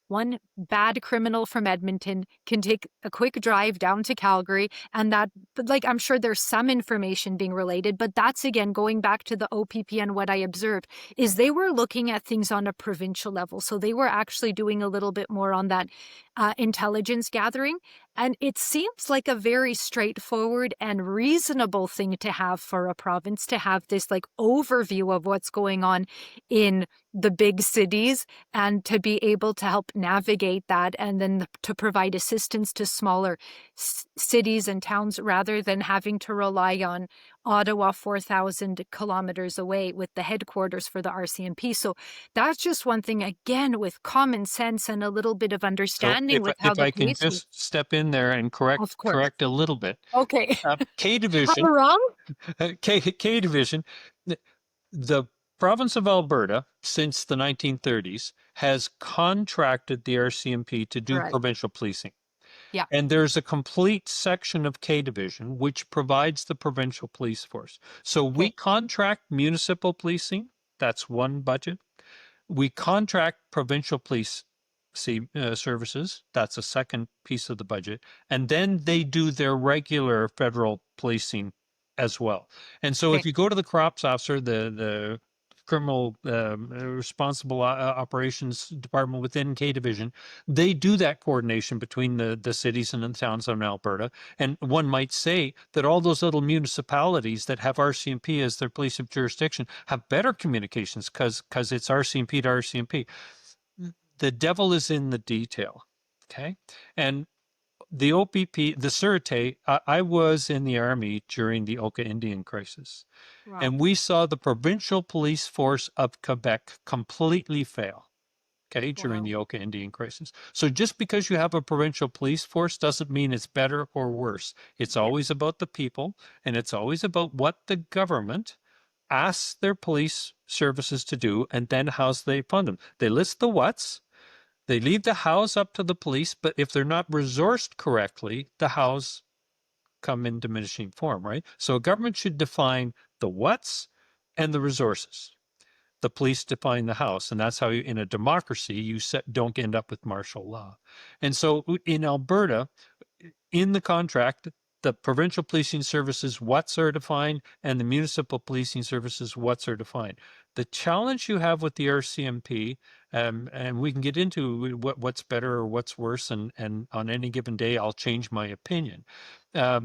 one bad criminal from Edmonton can take a quick drive down to Calgary, and I'm sure there's some information being related, but that's again going back to the OPP, and what I observed is they were looking at things on a provincial level. So they were actually doing a little bit more on that intelligence gathering. And it seems like a very straightforward and reasonable thing to have for a province, to have this overview of what's going on in the big cities, and to be able to help navigate that, and then to provide assistance to smaller cities and towns, rather than having to rely on Ottawa 4,000 kilometers away with the headquarters for the RCMP. So that's just one thing, again, with common sense and a little bit of So understanding with how if the I can police work. just step in there and Of course. correct a little bit. Okay. K Am Division, I wrong? K Division, the province of Alberta since the 1930s has contracted the RCMP to do Right. provincial policing. Yeah. And there's a complete section of K Division which provides the provincial police force. So we Okay. contract municipal policing, that's one budget. We contract provincial police services, that's a second piece of the budget. And then they do their regular federal policing as well. And so Okay. if you go to the crops officer, the criminal responsible operations department within K Division, they do that coordination between the cities and the towns in Alberta. And one might say that all those little municipalities that have RCMP as their police of jurisdiction have better communications because it's RCMP to RCMP. The devil is in the detail. Okay. And the OPP, the Sûreté, I was in the army during the Oka Indian crisis. Wow. And we saw the provincial police force of Quebec completely fail, okay, during the Oka Indian crisis. So just because you have a provincial police force doesn't mean it's better or worse. It's always about the people, and it's always about what the government asks their police services to do, and then how they fund them. They list the what's, they leave the hows up to the police, but if they're not resourced correctly, the hows come in diminishing form, right? So a government should define the what's and the resources. The police define the house, and that's how in a democracy you don't end up with martial law. And so in Alberta, in the contract, the provincial policing services what's are defined, and the municipal policing services what's are defined. The challenge you have with the RCMP, and we can get into what's better or what's worse, and on any given day I'll change my opinion,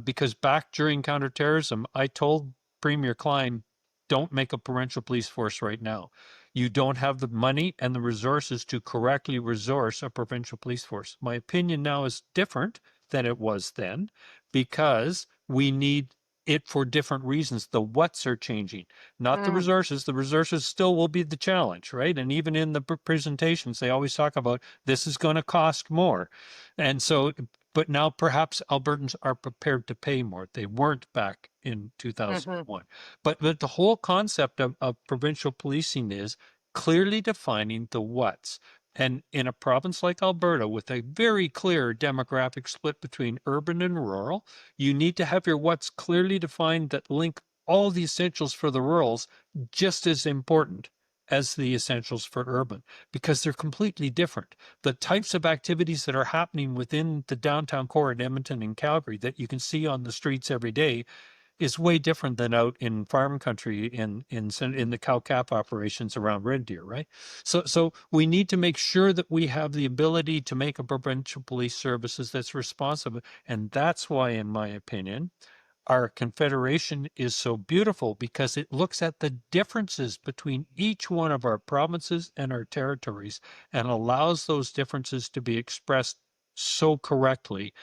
because back during counterterrorism, I told Premier Klein, don't make a provincial police force right now. You don't have the money and the resources to correctly resource a provincial police force. My opinion now is different than it was then, because we need it for different reasons. The what's are changing, not the resources. The resources still will be the challenge, right? And even in the presentations, they always talk about this is going to cost more. And so, but now perhaps Albertans are prepared to pay more. They weren't back in 2001. But the whole concept of provincial policing is clearly defining the what's. And in a province like Alberta, with a very clear demographic split between urban and rural, you need to have your what's clearly defined that link all the essentials for the rurals just as important as the essentials for urban, because they're completely different. The types of activities that are happening within the downtown core in Edmonton and Calgary that you can see on the streets every day is way different than out in farm country in the cow-calf operations around red deer, right? So we need to make sure that we have the ability to make a provincial police services that's responsive, and that's why, in my opinion, our confederation is so beautiful, because it looks at the differences between each one of our provinces and our territories and allows those differences to be expressed so correctly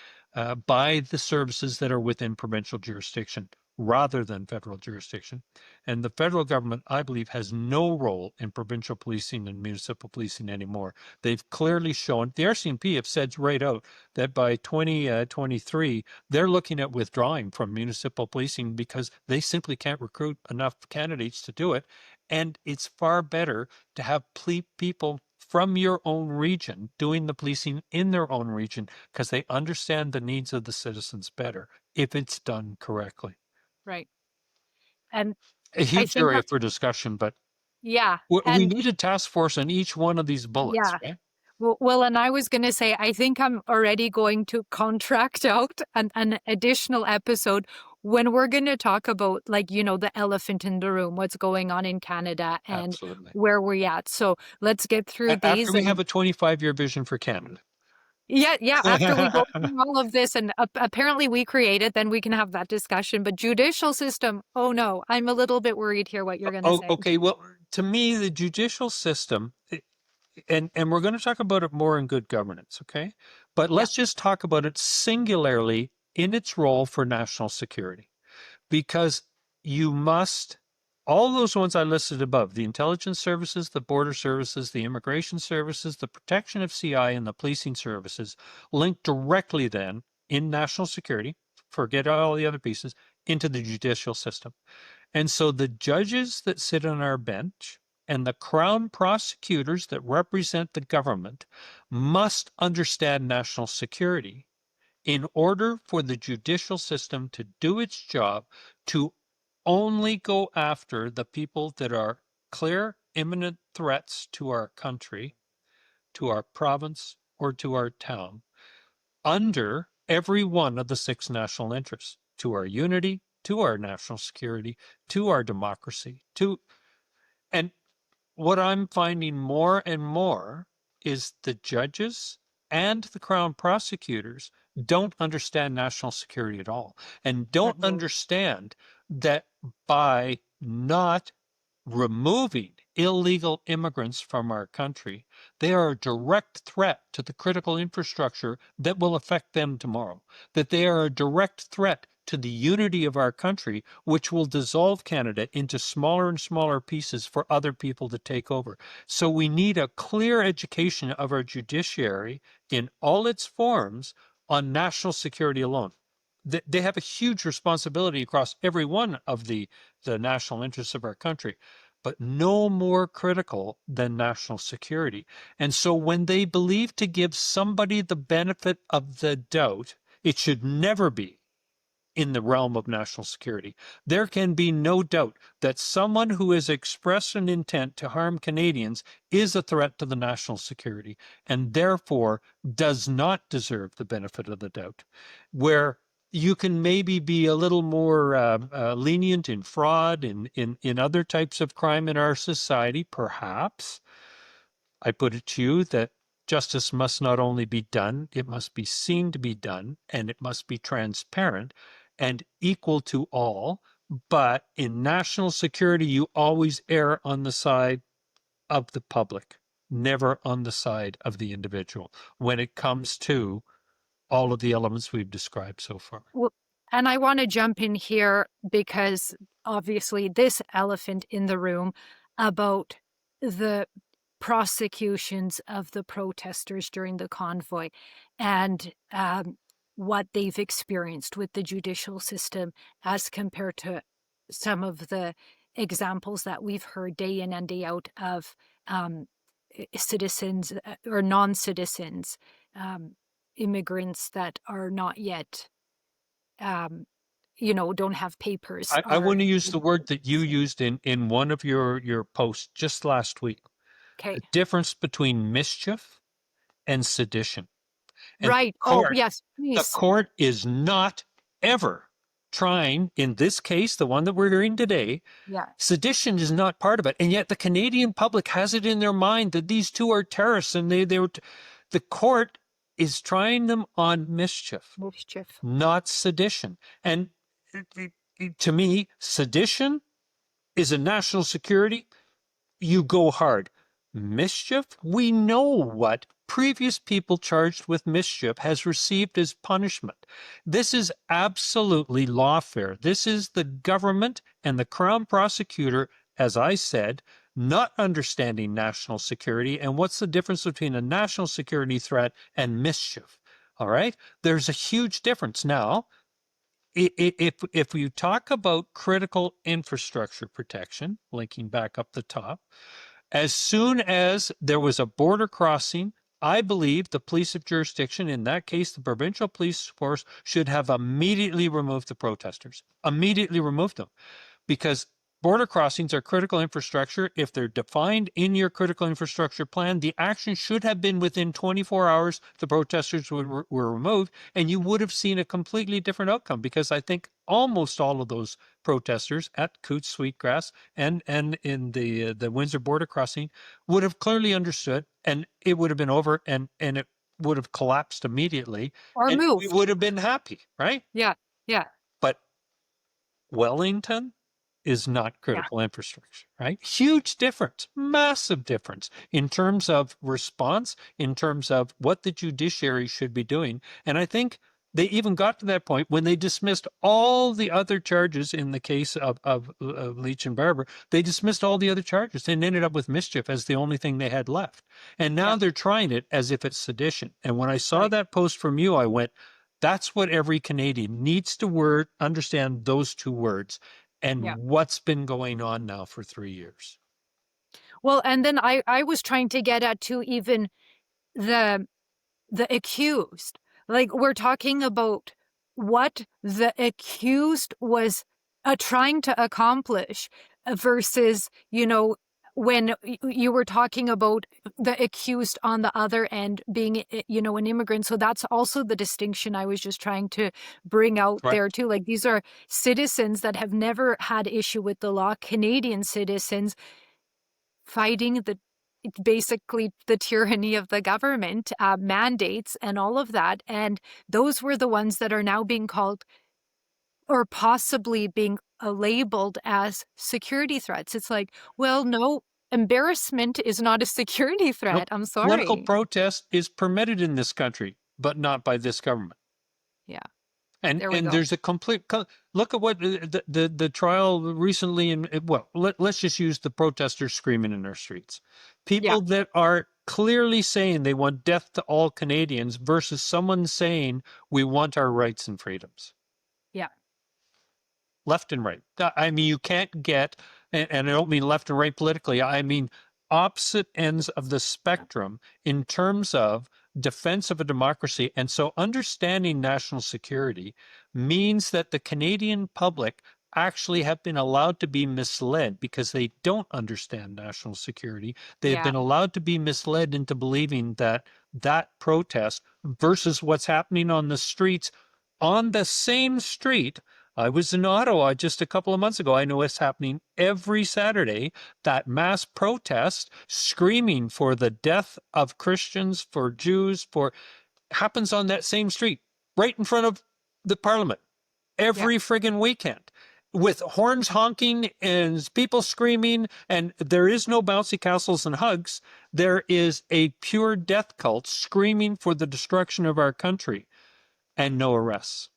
by the services that are within provincial jurisdiction rather than federal jurisdiction. And the federal government, I believe, has no role in provincial policing and municipal policing anymore. They've clearly shown, the RCMP have said right out that by 2023, they're looking at withdrawing from municipal policing because they simply can't recruit enough candidates to do it. And it's far better to have people from your own region doing the policing in their own region, because they understand the needs of the citizens better if it's done correctly. Right. And A I huge think, area for discussion, but yeah. we And need a task force on each one of these bullets, yeah. right? Well, and I was going to say, I think I'm already going to contract out an additional episode when we're going to talk about, like, the elephant in the room, what's going on in Canada and Absolutely. where we're at. So let's get through After these. we have And a 25-year vision for Canada. yeah, after we go through all of this, and apparently we create it, then we can have that discussion. But judicial system, oh no, I'm a little bit worried here what you're going to Oh, say. okay. Well, to me, the judicial system, and we're going to talk about it more in good governance, okay? But Yeah, let's just talk about it singularly in its role for national security, because you must, all those ones I listed above, the intelligence services, the border services, the immigration services, the protection of CI, and the policing services, link directly then in national security, forget all the other pieces, into the judicial system. And so the judges that sit on our bench and the crown prosecutors that represent the government must understand national security in order for the judicial system to do its job, to only go after the people that are clear, imminent threats to our country, to our province, or to our town, under every one of the six national interests, to our unity, to our national security, to our democracy, and what I'm finding more and more is the judges and the crown prosecutors don't understand national security at all, and don't right. understand that by not removing illegal immigrants from our country, they are a direct threat to the critical infrastructure that will affect them tomorrow, that they are a direct threat to the unity of our country, which will dissolve Canada into smaller and smaller pieces for other people to take over. So we need a clear education of our judiciary in all its forms on national security alone. They have a huge responsibility across every one of the national interests of our country, but no more critical than national security. And so when they believe to give somebody the benefit of the doubt, it should never be in the realm of national security. There can be no doubt that someone who has expressed an intent to harm Canadians is a threat to the national security, and therefore does not deserve the benefit of the doubt. Where you can maybe be a little more lenient in fraud, in other types of crime in our society, perhaps. I put it to you that justice must not only be done, it must be seen to be done, and it must be transparent and equal to all. But in national security, you always err on the side of the public, never on the side of the individual when it comes to all of the elements we've described so far. Well, and I want to jump in here because obviously this elephant in the room about the prosecutions of the protesters during the convoy and what they've experienced with the judicial system as compared to some of the examples that we've heard day in and day out of citizens or non-citizens, immigrants that are not yet um, don't have papers I are want to use the word that you used in one of your posts just last week, okay. the difference between mischief and sedition. And Right. Oh, yes, the please. court is not ever trying, in this case, the one that we're hearing today, Yeah. sedition is not part of it. And yet the Canadian public has it in their mind that these two are terrorists, and the court is trying them on mischief, Mischief. not sedition. And to me, sedition is a national security. You go hard. Mischief, we know what previous people charged with mischief has received as punishment. This is absolutely lawfare. This is the government and the Crown prosecutor, as I said, not understanding national security. And what's the difference between a national security threat and mischief? All right. There's a huge difference. Now, if you talk about critical infrastructure protection, linking back up the top, as soon as there was a border crossing, I believe the police of jurisdiction, in that case, the provincial police force, should have immediately removed the protesters. Immediately removed them. Because border crossings are critical infrastructure. If they're defined in your critical infrastructure plan, the action should have been within 24 hours. The protesters were removed, and you would have seen a completely different outcome, because I think almost all of those protesters at Coots Sweetgrass and in the Windsor border crossing would have clearly understood, and it would have been over, and it would have collapsed immediately, Or and we moved. would have been happy, right? Yeah. Yeah. But Wellington is not Yeah. critical infrastructure, right? Huge difference, massive difference in terms of response, in terms of what the judiciary should be doing. And I think they even got to that point when they dismissed all the other charges in the case of Leach and Barber. They dismissed all the other charges and ended up with mischief as the only thing they had left. And now Yeah. they're trying it as if it's sedition. And when I saw Right. that post from you, I went, that's what every Canadian needs to understand, those two words, and Yeah. what's been going on now for 3 years. Well, and then I was trying to get at to even the accused. Like, we're talking about what the accused was trying to accomplish versus, when you were talking about the accused on the other end being, an immigrant. So that's also the distinction I was just trying to bring out there Correct. too. Like, these are citizens that have never had issue with the law, Canadian citizens fighting basically the tyranny of the government, mandates and all of that. And those were the ones that are now being called, or possibly being labeled as, security threats. It's like, well, no, embarrassment is not a security threat. Nope. I'm Political sorry. protest is permitted in this country, but not by this government. Yeah, And there we go. there's a complete look at what the trial recently, and well, let's just use the protesters screaming in our streets. Yeah, People that are clearly saying they want death to all Canadians versus someone saying we want our rights and freedoms. yeah, Left and right. I mean, you can't get, and I don't mean left and right politically, I mean opposite ends of the spectrum in terms of defense of a democracy. And so understanding national security means that the Canadian public actually have been allowed to be misled because they don't understand national security. They've yeah, been allowed to be misled into believing that that protest versus what's happening on the streets, on the same street. I was in Ottawa just a couple of months ago. I know it's happening every Saturday, that mass protest screaming for the death of Christians, for Jews, happens on that same street, right in front of the Parliament, yeah, every friggin' weekend, with horns honking and people screaming. And there is no bouncy castles and hugs. There is a pure death cult screaming for the destruction of our country, and no arrests.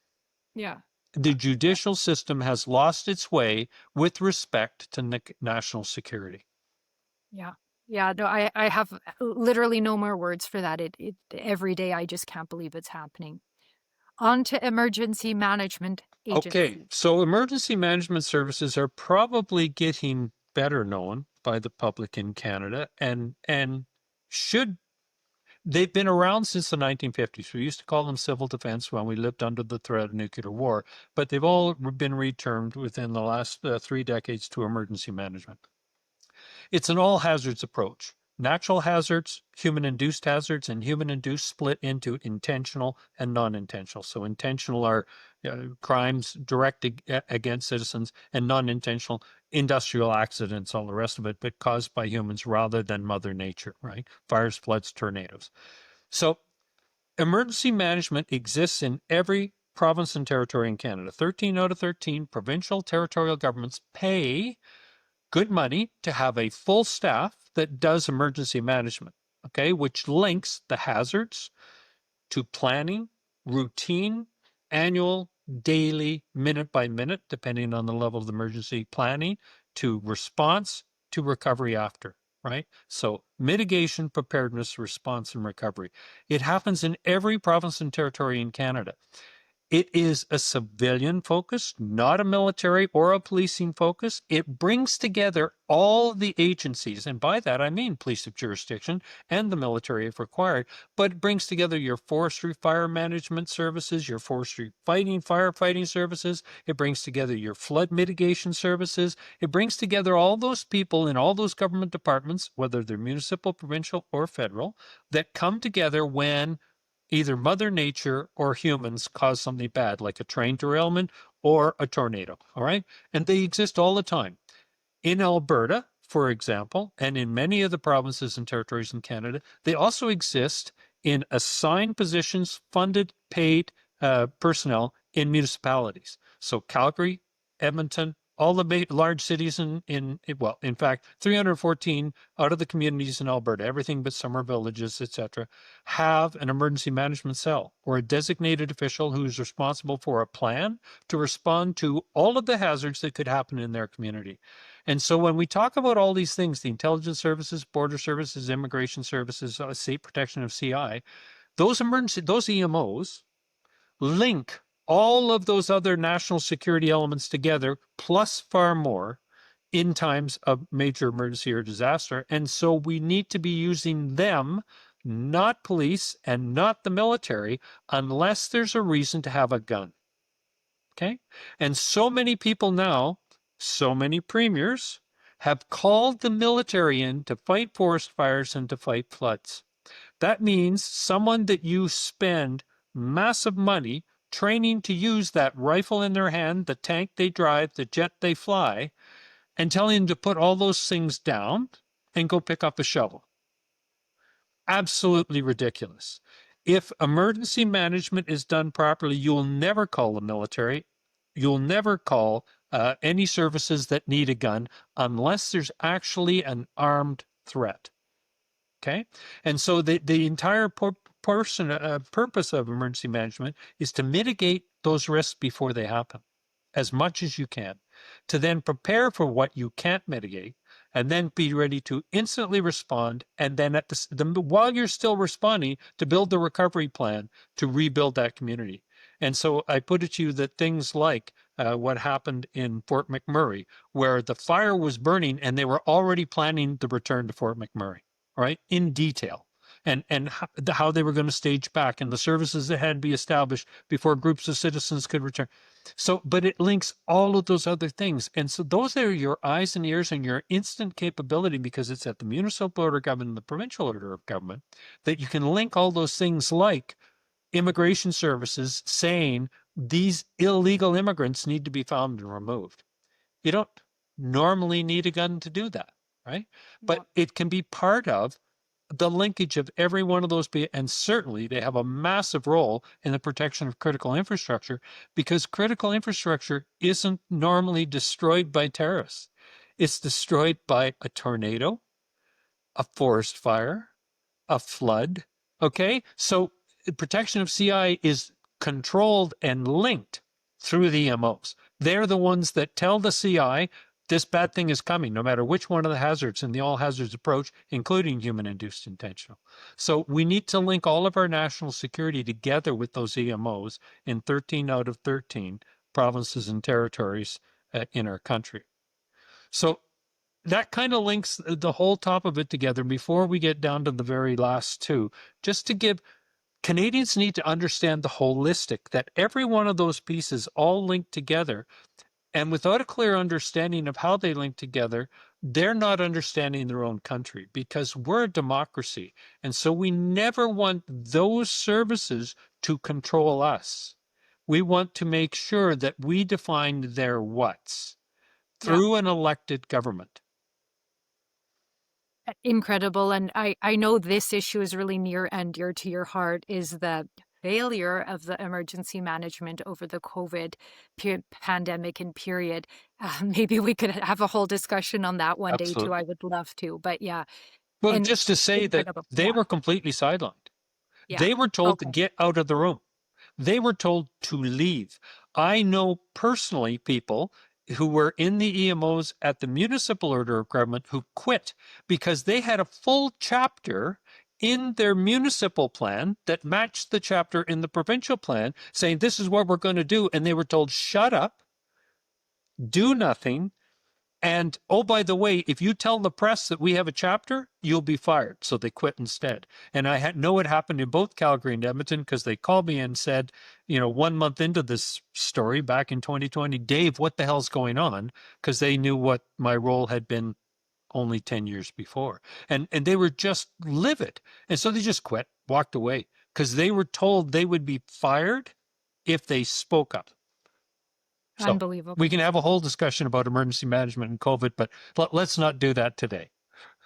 yeah. The judicial system has lost its way with respect to national security. Yeah. Yeah. No, I have literally no more words for that. Every day I just can't believe it's happening. On to emergency management Okay, agency. so emergency management services are probably getting better known by the public in Canada, and should they've been around since the 1950s. We used to call them civil defense when we lived under the threat of nuclear war, but they've all been retermed within the last 3 decades to emergency management. It's an all hazards approach. Natural hazards, human-induced hazards, and human-induced split into intentional and non-intentional. So intentional are crimes direct against citizens, and non-intentional industrial accidents, all the rest of it, but caused by humans rather than Mother Nature, right? Fires, floods, tornadoes. So emergency management exists in every province and territory in Canada. 13 out of 13 provincial territorial governments pay good money to have a full staff that does emergency management, okay, which links the hazards to planning, routine, annual, daily, minute by minute, depending on the level of emergency planning, to response, to recovery after, right? So mitigation, preparedness, response, and recovery. It happens in every province and territory in Canada. It is a civilian focus, not a military or a policing focus. It brings together all the agencies, and by that I mean police of jurisdiction and the military if required, but it brings together your forestry fire management services, your forestry firefighting services. It brings together your flood mitigation services. It brings together all those people in all those government departments, whether they're municipal, provincial, or federal, that come together when either Mother Nature or humans cause something bad, like a train derailment or a tornado. All right. And they exist all the time. In Alberta, for example, and in many of the provinces and territories in Canada, they also exist in assigned positions, funded, paid personnel in municipalities. So Calgary, Edmonton, all the large cities well, in fact, 314 out of the communities in Alberta, everything but summer villages, etc., have an emergency management cell or a designated official who is responsible for a plan to respond to all of the hazards that could happen in their community. And so when we talk about all these things, the intelligence services, border services, immigration services, state protection of CI, those EMOs link all of those other national security elements together, plus far more, in times of major emergency or disaster. And so we need to be using them, not police and not the military, unless there's a reason to have a gun. Okay? And so many people now, so many premiers, have called the military in to fight forest fires and to fight floods. That means someone that you spend massive money training to use that rifle in their hand, the tank they drive, the jet they fly, and telling them to put all those things down and go pick up a shovel. Absolutely ridiculous. If emergency management is done properly, you'll never call the military. You'll never call any services that need a gun unless there's actually an armed threat. Okay? And so the entire purpose of emergency management is to mitigate those risks before they happen as much as you can, to then prepare for what you can't mitigate, and then be ready to instantly respond, and then while you're still responding, to build the recovery plan to rebuild that community. And so I put it to you that things like what happened in Fort McMurray, where the fire was burning and they were already planning the return to Fort McMurray, right, in detail. And how they were going to stage back and the services that had to be established before groups of citizens could return. So, but it links all of those other things. And so those are your eyes and ears and your instant capability, because it's at the municipal order of government and the provincial order of government that you can link all those things, like immigration services saying these illegal immigrants need to be found and removed. You don't normally need a gun to do that, right? But it can be part of the linkage of every one of those, and certainly they have a massive role in the protection of critical infrastructure, because critical infrastructure isn't normally destroyed by terrorists. It's destroyed by a tornado, a forest fire, a flood. Okay, so protection of CI is controlled and linked through the EMOs. They're the ones that tell the CI this bad thing is coming, no matter which one of the hazards in the all hazards approach, including human-induced intentional. So we need to link all of our national security together with those EMOs in 13 out of 13 provinces and territories in our country. So that kind of links the whole top of it together before we get down to the very last two, just to give Canadians need to understand the holistic, that every one of those pieces all link together. And without a clear understanding of how they link together, they're not understanding their own country, because we're a democracy. And so we never want those services to control us. We want to make sure that we define their whats Yeah. through an elected government. Incredible. And I know this issue is really near and dear to your heart, is the failure of the emergency management over the COVID pandemic and period. Maybe we could have a whole discussion on that one day too. I Absolutely. would love to. But yeah, Well, and just to say that incredible. they Yeah. were completely sidelined. Yeah. They were told to Okay. get out of the room. They were told to leave. I know personally people who were in the EMOs at the municipal order of government who quit because they had a full chapter in their municipal plan that matched the chapter in the provincial plan saying this is what we're going to do. And they were told, shut up, do nothing. And oh, by the way, if you tell the press that we have a chapter, you'll be fired. So they quit instead. And I know it happened in both Calgary and Edmonton because they called me and said, 1 month into this story back in 2020, Dave, what the hell's going on? Because they knew what my role had been only 10 years before. And they were just livid. And so they just quit, walked away because they were told they would be fired if they spoke up. So we Unbelievable. can have a whole discussion about emergency management and COVID, but let's not do that today.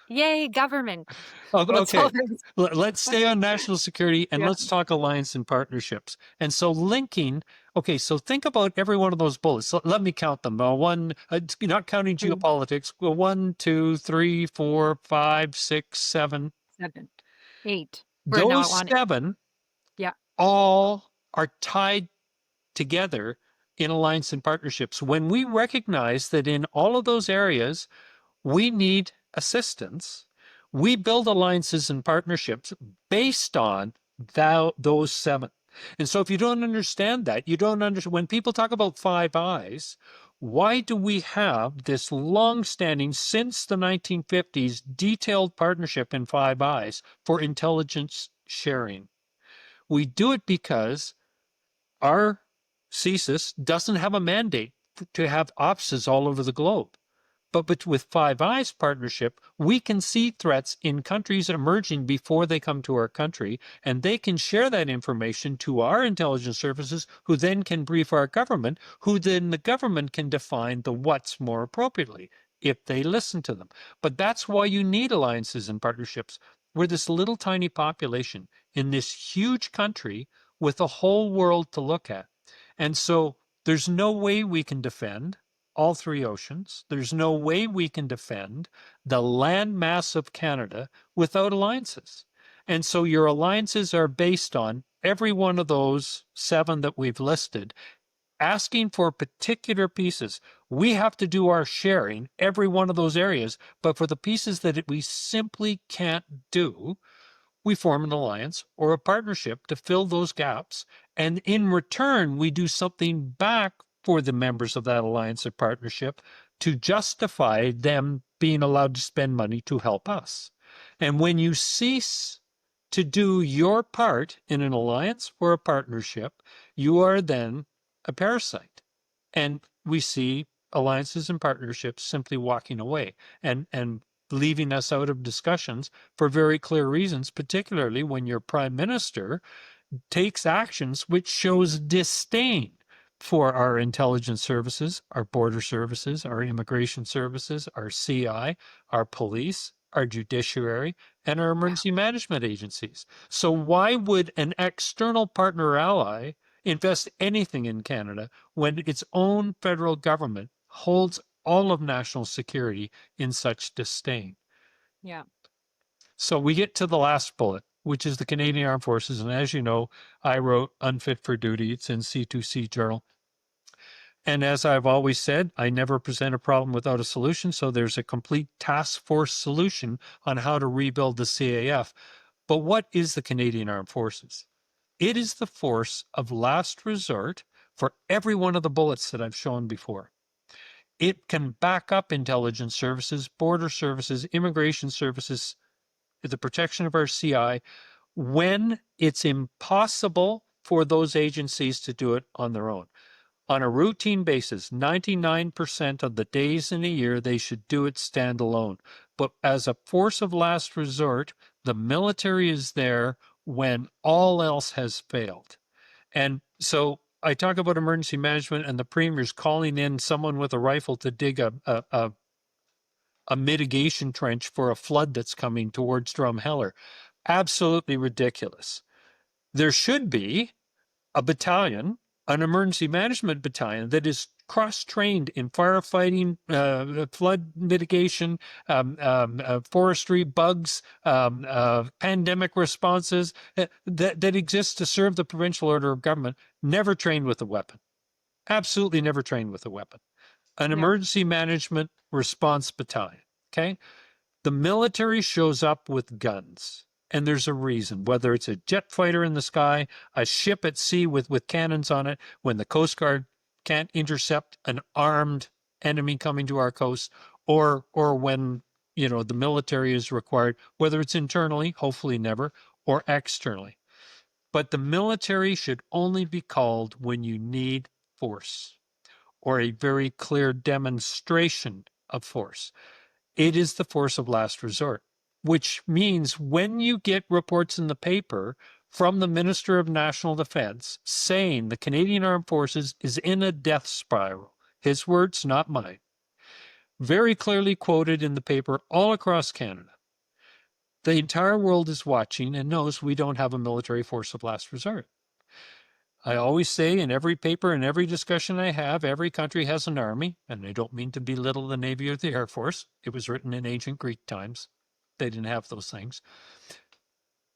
Yay, government. Let's Okay, all let's stay on national security and Yeah. let's talk alliance and partnerships. And so linking, okay, so think about every one of those bullets. Let me count them. One, not counting geopolitics, 1, 2, 3, 4, 5, 6, 7. 7, 8. We're now Those on. 7 Yeah. all are tied together in alliance and partnerships. When we recognize that in all of those areas, we need assistance, we build alliances and partnerships based on those 7. And so if you don't understand that, you don't understand when people talk about Five Eyes, why do we have this long-standing, since the 1950s, detailed partnership in Five Eyes for intelligence sharing? We do it because our CSIS doesn't have a mandate to have offices all over the globe. But with Five Eyes partnership, we can see threats in countries emerging before they come to our country, and they can share that information to our intelligence services, who then can brief our government, who then the government can define the what's more appropriately if they listen to them. But that's why you need alliances and partnerships. We're this little tiny population in this huge country with a whole world to look at. And so there's no way we can defend all 3 oceans. There's no way we can defend the land mass of Canada without alliances. And so your alliances are based on every one of those 7 that we've listed, asking for particular pieces. We have to do our sharing, every one of those areas, but for the pieces that we simply can't do, we form an alliance or a partnership to fill those gaps. And in return, we do something back for the members of that alliance or partnership to justify them being allowed to spend money to help us. And when you cease to do your part in an alliance or a partnership, you are then a parasite. And we see alliances and partnerships simply walking away and leaving us out of discussions for very clear reasons, particularly when your prime minister takes actions which shows disdain for our intelligence services, our border services, our immigration services, our CI, our police, our judiciary, and our emergency management agencies. So why would an external partner or ally invest anything in Canada when its own federal government holds all of national security in such disdain? Yeah. So we get to the last bullet, which is the Canadian Armed Forces. And as you know, I wrote Unfit for Duty. It's in C2C Journal. And as I've always said, I never present a problem without a solution. So there's a complete task force solution on how to rebuild the CAF. But what is the Canadian Armed Forces? It is the force of last resort for every one of the bullets that I've shown before. It can back up intelligence services, border services, immigration services, the protection of our CI, when it's impossible for those agencies to do it on their own. On a routine basis, 99% of the days in a year, they should do it standalone. But as a force of last resort, the military is there when all else has failed. And so I talk about emergency management and the premier's calling in someone with a rifle to dig a mitigation trench for a flood that's coming towards Drumheller. Absolutely ridiculous. There should be a battalion, an emergency management battalion that is cross-trained in firefighting, flood mitigation, forestry, bugs, pandemic responses that exists to serve the provincial order of government, never trained with a weapon. Absolutely never trained with a weapon. An Yeah. emergency management response battalion. Okay. The military shows up with guns, and there's a reason, whether it's a jet fighter in the sky, a ship at sea with cannons on it, when the Coast Guard can't intercept an armed enemy coming to our coast, or when the military is required, whether it's internally, hopefully never, or externally. But the military should only be called when you need force or a very clear demonstration of force. It is the force of last resort, which means when you get reports in the paper from the Minister of National Defense saying the Canadian Armed Forces is in a death spiral, his words, not mine, very clearly quoted in the paper all across Canada, the entire world is watching and knows we don't have a military force of last resort. I always say in every paper and every discussion I have, every country has an army, and I don't mean to belittle the Navy or the Air Force. It was written in ancient Greek times. They didn't have those things.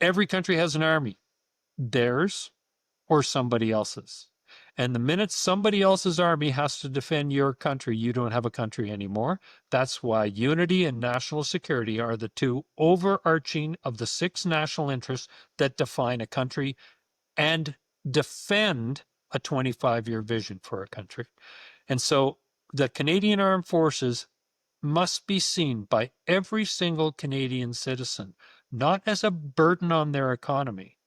Every country has an army, theirs or somebody else's. And the minute somebody else's army has to defend your country, you don't have a country anymore. That's why unity and national security are the two overarching of the 6 national interests that define a country and defend a 25-year vision for a country. And so the Canadian Armed Forces must be seen by every single Canadian citizen, not as a burden on their economy,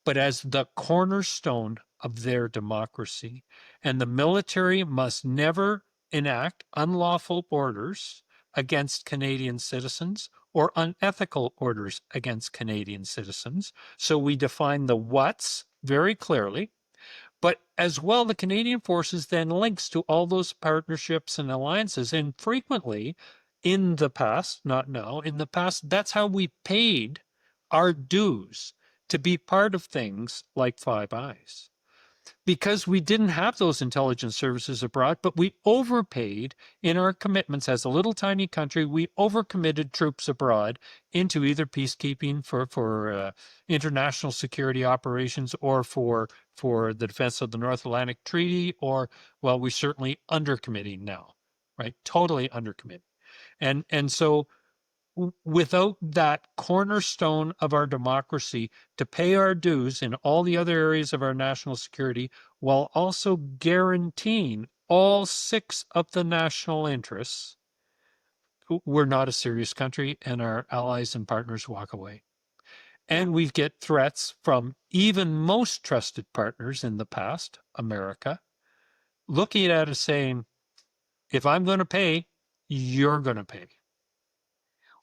but as the cornerstone of their democracy. And the military must never enact unlawful orders against Canadian citizens or unethical orders against Canadian citizens. So we define the what's very clearly, but as well, the Canadian Forces then links to all those partnerships and alliances. And frequently in the past, not now, in the past, that's how we paid our dues to be part of things like Five Eyes, because we didn't have those intelligence services abroad, but we overpaid in our commitments as a little tiny country. We overcommitted troops abroad into either peacekeeping for international security operations or for the defense of the North Atlantic Treaty, or, well, we're certainly undercommitting now, right? Totally undercommitting. And so without that cornerstone of our democracy to pay our dues in all the other areas of our national security, while also guaranteeing all 6 of the national interests, we're not a serious country, and our allies and partners walk away. And we get threats from even most trusted partners in the past, America, looking at us saying, if I'm going to pay, you're going to pay.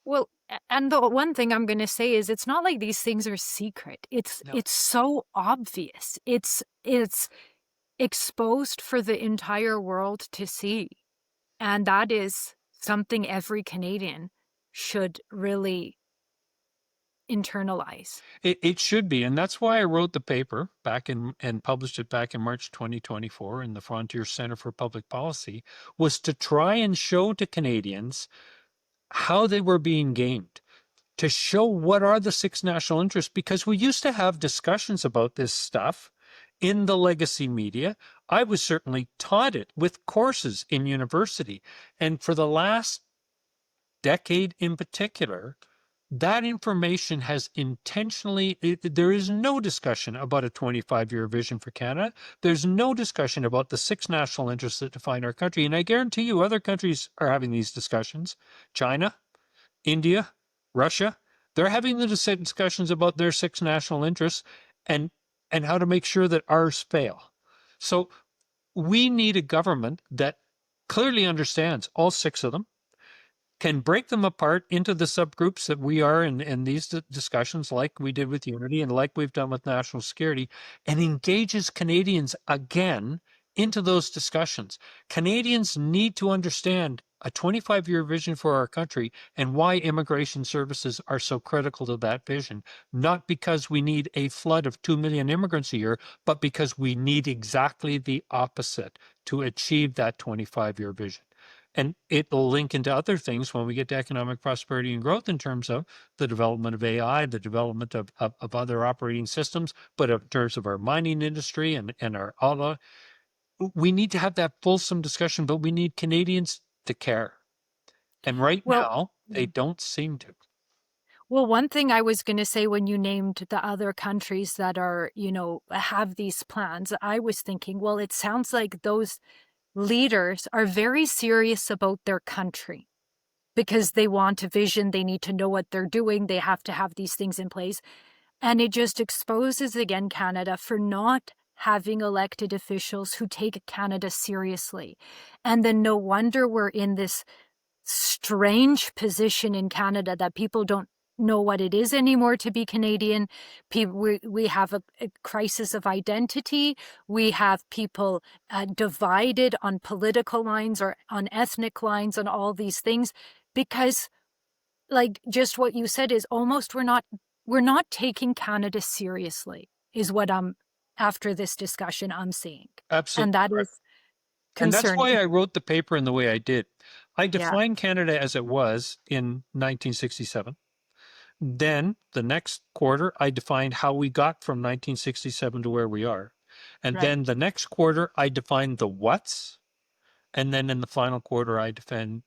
Well, and the one thing I'm going to say is it's not like these things are secret. It's No. it's so obvious. It's exposed for the entire world to see. And that is something every Canadian should really internalize. It should be. And that's why I wrote the paper back in and published it back in March 2024 in the Frontier Center for Public Policy, was to try and show to Canadians how they were being gamed, to show what are the 6 national interests, because we used to have discussions about this stuff in the legacy media. I was certainly taught it with courses in university. And for the last decade in particular, that information has intentionally, there is no discussion about a 25-year vision for Canada. There's no discussion about the 6 national interests that define our country. And I guarantee you other countries are having these discussions. China, India, Russia, they're having the discussions about their 6 national interests and how to make sure that ours fail. So we need a government that clearly understands all 6 of them, can break them apart into the subgroups that we are in these discussions, like we did with unity and like we've done with national security, and engages Canadians again into those discussions. Canadians need to understand a 25-year vision for our country and why immigration services are so critical to that vision, not because we need a flood of 2 million immigrants a year, but because we need exactly the opposite to achieve that 25-year vision. And it will link into other things when we get to economic prosperity and growth in terms of the development of AI, the development of other operating systems, but in terms of our mining industry and our auto, we need to have that fulsome discussion, but we need Canadians to care. And right Well, now, they don't seem to. well, one thing I was going to say when you named the other countries that are, have these plans, I was thinking, well, it sounds like those leaders are very serious about their country because they want a vision. They need to know what they're doing. They have to have these things in place. And it just exposes again Canada for not having elected officials who take Canada seriously. And then no wonder we're in this strange position in Canada that people don't know what it is anymore to be Canadian. We have a crisis of identity. We have people divided on political lines or on ethnic lines on all these things because, like, just what you said is almost we're not taking Canada seriously is what I'm after this discussion I'm seeing. And Absolutely that correct. is And that's why concerning. I wrote the paper in the way I did. I Yeah, defined Canada as it was in 1967. Then the next quarter, I defined how we got from 1967 to where we are. And right. then the next quarter, I defined the what's. And then in the final quarter, I define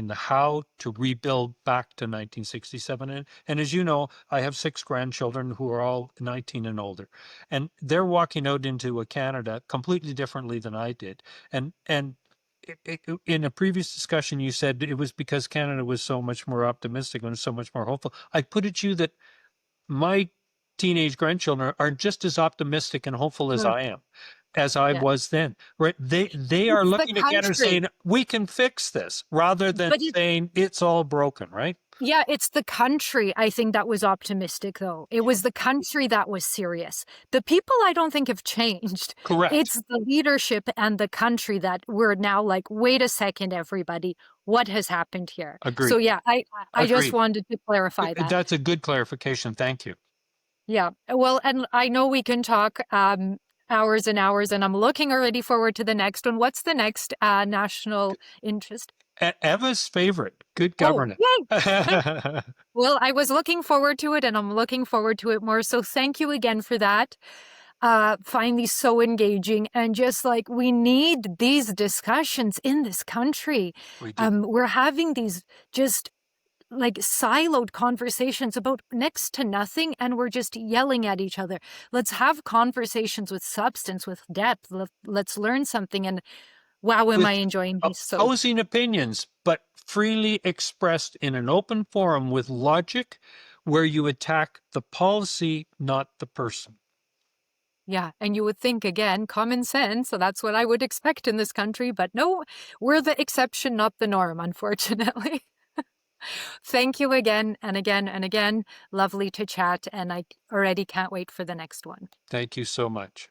the how to rebuild back to 1967. And as you know, I have 6 grandchildren who are all 19 and older. And they're walking out into a Canada completely differently than I did. And in a previous discussion, you said it was because Canada was so much more optimistic and so much more hopeful. I put it to you that my teenage grandchildren are just as optimistic and hopeful as Good. I am, as I Yeah. was then. Right? They are It's the looking at Canada country. saying we can fix this, rather than But saying it's all broken. Right? yeah, it's the country, I think, that was optimistic, though. It was the country that was serious. The people, I don't think, have changed. Correct. It's the leadership and the country that we're now like, wait a second, everybody, what has happened here? So Agreed. yeah, I just Agreed. wanted to clarify that. That's a good clarification. Thank you. Yeah. Well, and I know we can talk hours and hours, and I'm looking already forward to the next one. What's the next national interest? Eva's favorite, good Oh, governance. yay! Well, I was looking forward to it and I'm looking forward to it more. So thank you again for that. Find these so engaging and just like we need these discussions in this country. We do. We're having these just like siloed conversations about next to nothing and we're just yelling at each other. Let's have conversations with substance, with depth. Let's learn something. And wow, am I With enjoying these so. opposing opinions, but freely expressed in an open forum with logic, where you attack the policy, not the person. Yeah, and you would think again, common sense, so that's what I would expect in this country, but no, we're the exception, not the norm, unfortunately. Thank you again and again and again. Lovely to chat, and I already can't wait for the next one. Thank you so much.